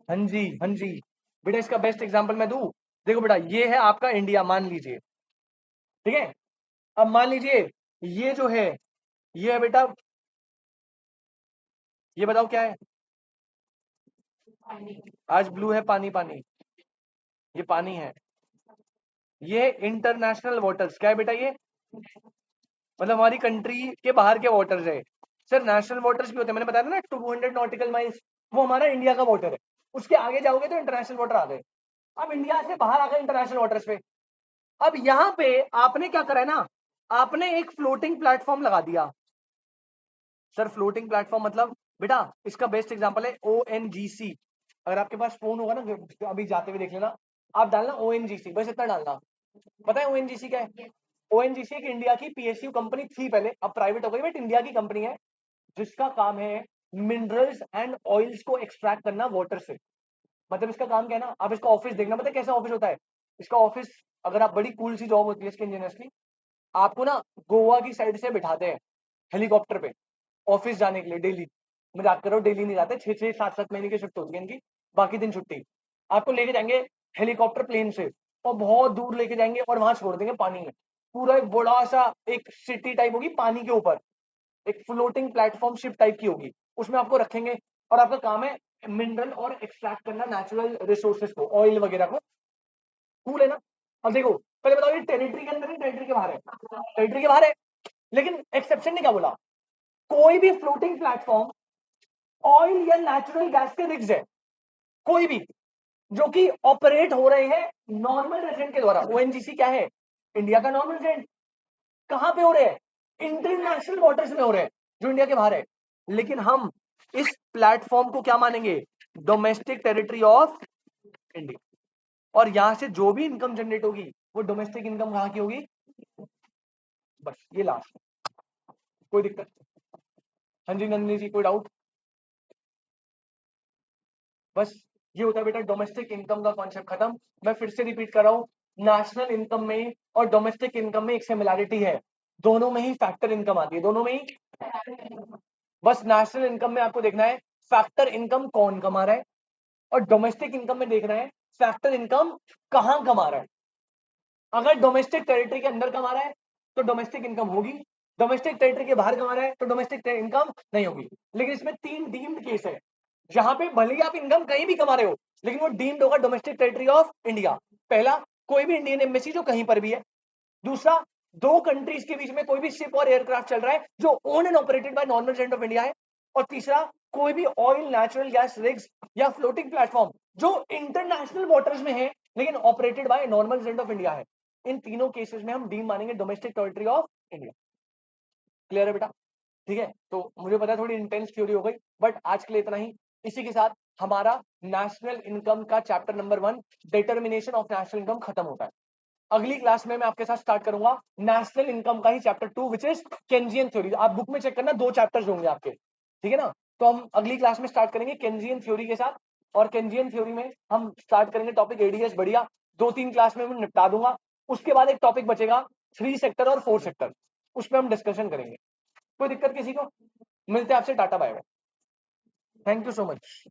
हाँ जी हाँ जी बेटा, इसका बेस्ट एग्जांपल मैं दूं। देखो बेटा ये है आपका इंडिया मान लीजिए, ठीक है। अब मान लीजिए ये जो है ये है बेटा, ये बताओ क्या है? आज ब्लू है, पानी पानी, ये पानी है। ये इंटरनेशनल वाटर्स क्या है बेटा? ये मतलब हमारी कंट्री के बाहर के वाटर्स है। सर नेशनल वाटर्स भी होते हैं, मैंने बताया ना 200 नॉटिकल माइल्स, वो हमारा इंडिया का वाटर है। उसके आगे जाओगे तो इंटरनेशनल वाटर आ गए। अब इंडिया से बाहर आ गए इंटरनेशनल वाटर्स पे। अब यहाँ पे आपने क्या करा है ना, आपने एक फ्लोटिंग प्लेटफॉर्म लगा दिया। सर फ्लोटिंग प्लेटफॉर्म मतलब बेटा इसका बेस्ट एग्जांपल है ओएनजीसी। अगर आपके पास फोन होगा ना, अभी जाते हुए देख लेना, आप डालना ओएनजीसी, बस इतना डालना। पता है ओएनजीसी क्या है? ओएनजीसी एक इंडिया की पीएसयू कंपनी थी पहले, अब प्राइवेट हो गई, बट इंडिया की कंपनी है जिसका काम है मिनरल्स एंड ऑयल्स को एक्सट्रैक्ट करना वाटर से। मतलब इसका काम क्या है ना, आप इसका ऑफिस देखना, पता है कैसा ऑफिस होता है इसका ऑफिस? अगर आप बड़ी कूल सी जॉब होती है इसके इंजीनियर्स की, आपको ना गोवा की साइड से बिठाते हैं हेलीकॉप्टर पे ऑफिस जाने के लिए डेली। मजाक करो, डेली नहीं जाते, 6-6 7-7 महीने की शिफ्ट होती है इनकी, बाकी दिन छुट्टी। आपको लेके जाएंगे हेलीकॉप्टर प्लेन से और बहुत दूर लेके जाएंगे और वहां छोड़ देंगे पानी में। पूरा एक बड़ा सा एक सिटी टाइप होगी पानी के ऊपर, एक फ्लोटिंग प्लेटफॉर्म शिप टाइप की होगी, उसमें आपको रखेंगे और आपका काम है मिनरल और एक्सट्रैक्ट करना नेचुरल रिसोर्सेज को, ऑयल वगैरह को। कूल है ना? अब देखो पहले बताओ ये टेरिटरी के अंदर है टेरिटरी के बाहर है? टेरिटरी के बाहर है, लेकिन एक्सेप्शन ने क्या बोला? कोई भी फ्लोटिंग प्लेटफॉर्म ऑयल या नेचुरल गैस के रिग्स है, कोई भी, जो कि ऑपरेट हो रहे हैं नॉर्मल रेजिडेंट के द्वारा। ओएनजीसी क्या है? इंडिया का नॉर्मल रेजिडेंट। कहां पे हो रहे हैं? इंटरनेशनल वाटर्स में हो रहे हैं, जो इंडिया के बाहर है। लेकिन हम इस प्लेटफॉर्म को क्या मानेंगे? Domestic territory of India. और यहां से जो भी इनकम जनरेट होगी वो डोमेस्टिक इनकम कहां की होगी? बस ये लास्ट। कोई दिक्कत? हाँ जी नंदिनी जी, कोई डाउट? बस ये होता है बेटा डोमेस्टिक इनकम का कॉन्सेप्ट खत्म। मैं फिर से रिपीट कर रहा हूं, नेशनल इनकम में और डोमेस्टिक इनकम में एक सिमिलैरिटी है, दोनों में ही फैक्टर इनकम आती है, दोनों में ही। बस नेशनल इनकम में आपको देखना है फैक्टर इनकम कौन कमा रहा है, और डोमेस्टिक इनकम में देखना है फैक्टर इनकम कहां कमा रहा है। अगर डोमेस्टिक टेरिटरी के अंदर कमा रहा है तो डोमेस्टिक इनकम होगी, डोमेस्टिक टेरिटरी के बाहर कमा रहा है तो डोमेस्टिक इनकम नहीं होगी। लेकिन इसमें 3 डीम्ड केस है, जहां पे भले ही आप इनकम कहीं भी कमा रहे हो लेकिन वो डीम्ड होगा डोमेस्टिक टेरिटरी ऑफ इंडिया। पहला, कोई भी इंडियन एम्बेसी जो कहीं पर भी है। दूसरा, दो कंट्रीज के बीच में कोई भी शिप और एयरक्राफ्ट चल रहा है जो own and operated by normal resident of India है। और तीसरा, कोई भी ऑयल नेचुरल गैस रिग्स या फ्लोटिंग प्लेटफॉर्म जो इंटरनेशनल वाटर्स में है लेकिन operated by normal resident of India है। इन तीनों केसेस में हम डीम मानेंगे domestic territory of India. Clear है बेटा? ठीक है, तो मुझे पता है थोड़ी इंटेंस थ्योरी हो गई, बट आज के लिए इतना ही। इसी के साथ हमारा नेशनल इनकम का chapter number 1 determination of national income खत्म होता है। अगली क्लास में मैं आपके साथ स्टार्ट करूंगा नेशनल इनकम का ही chapter 2 which is Keynesian theory. आप बुक में चेक करना, 2 चैप्टर्स होंगे आपके, ठीक है ना? तो हम अगली क्लास में स्टार्ट करेंगे केंजियन थ्योरी के साथ, और केंजियन थ्योरी में हम स्टार्ट करेंगे टॉपिक एडीएस। बढ़िया, 2-3 क्लास में मैं निपटा दूंगा। उसके बाद एक टॉपिक बचेगा 3 सेक्टर और 4 सेक्टर, उस पर हम डिस्कशन करेंगे। कोई दिक्कत किसी को? मिलते हैं आपसे, tata bye bye, thank you so much.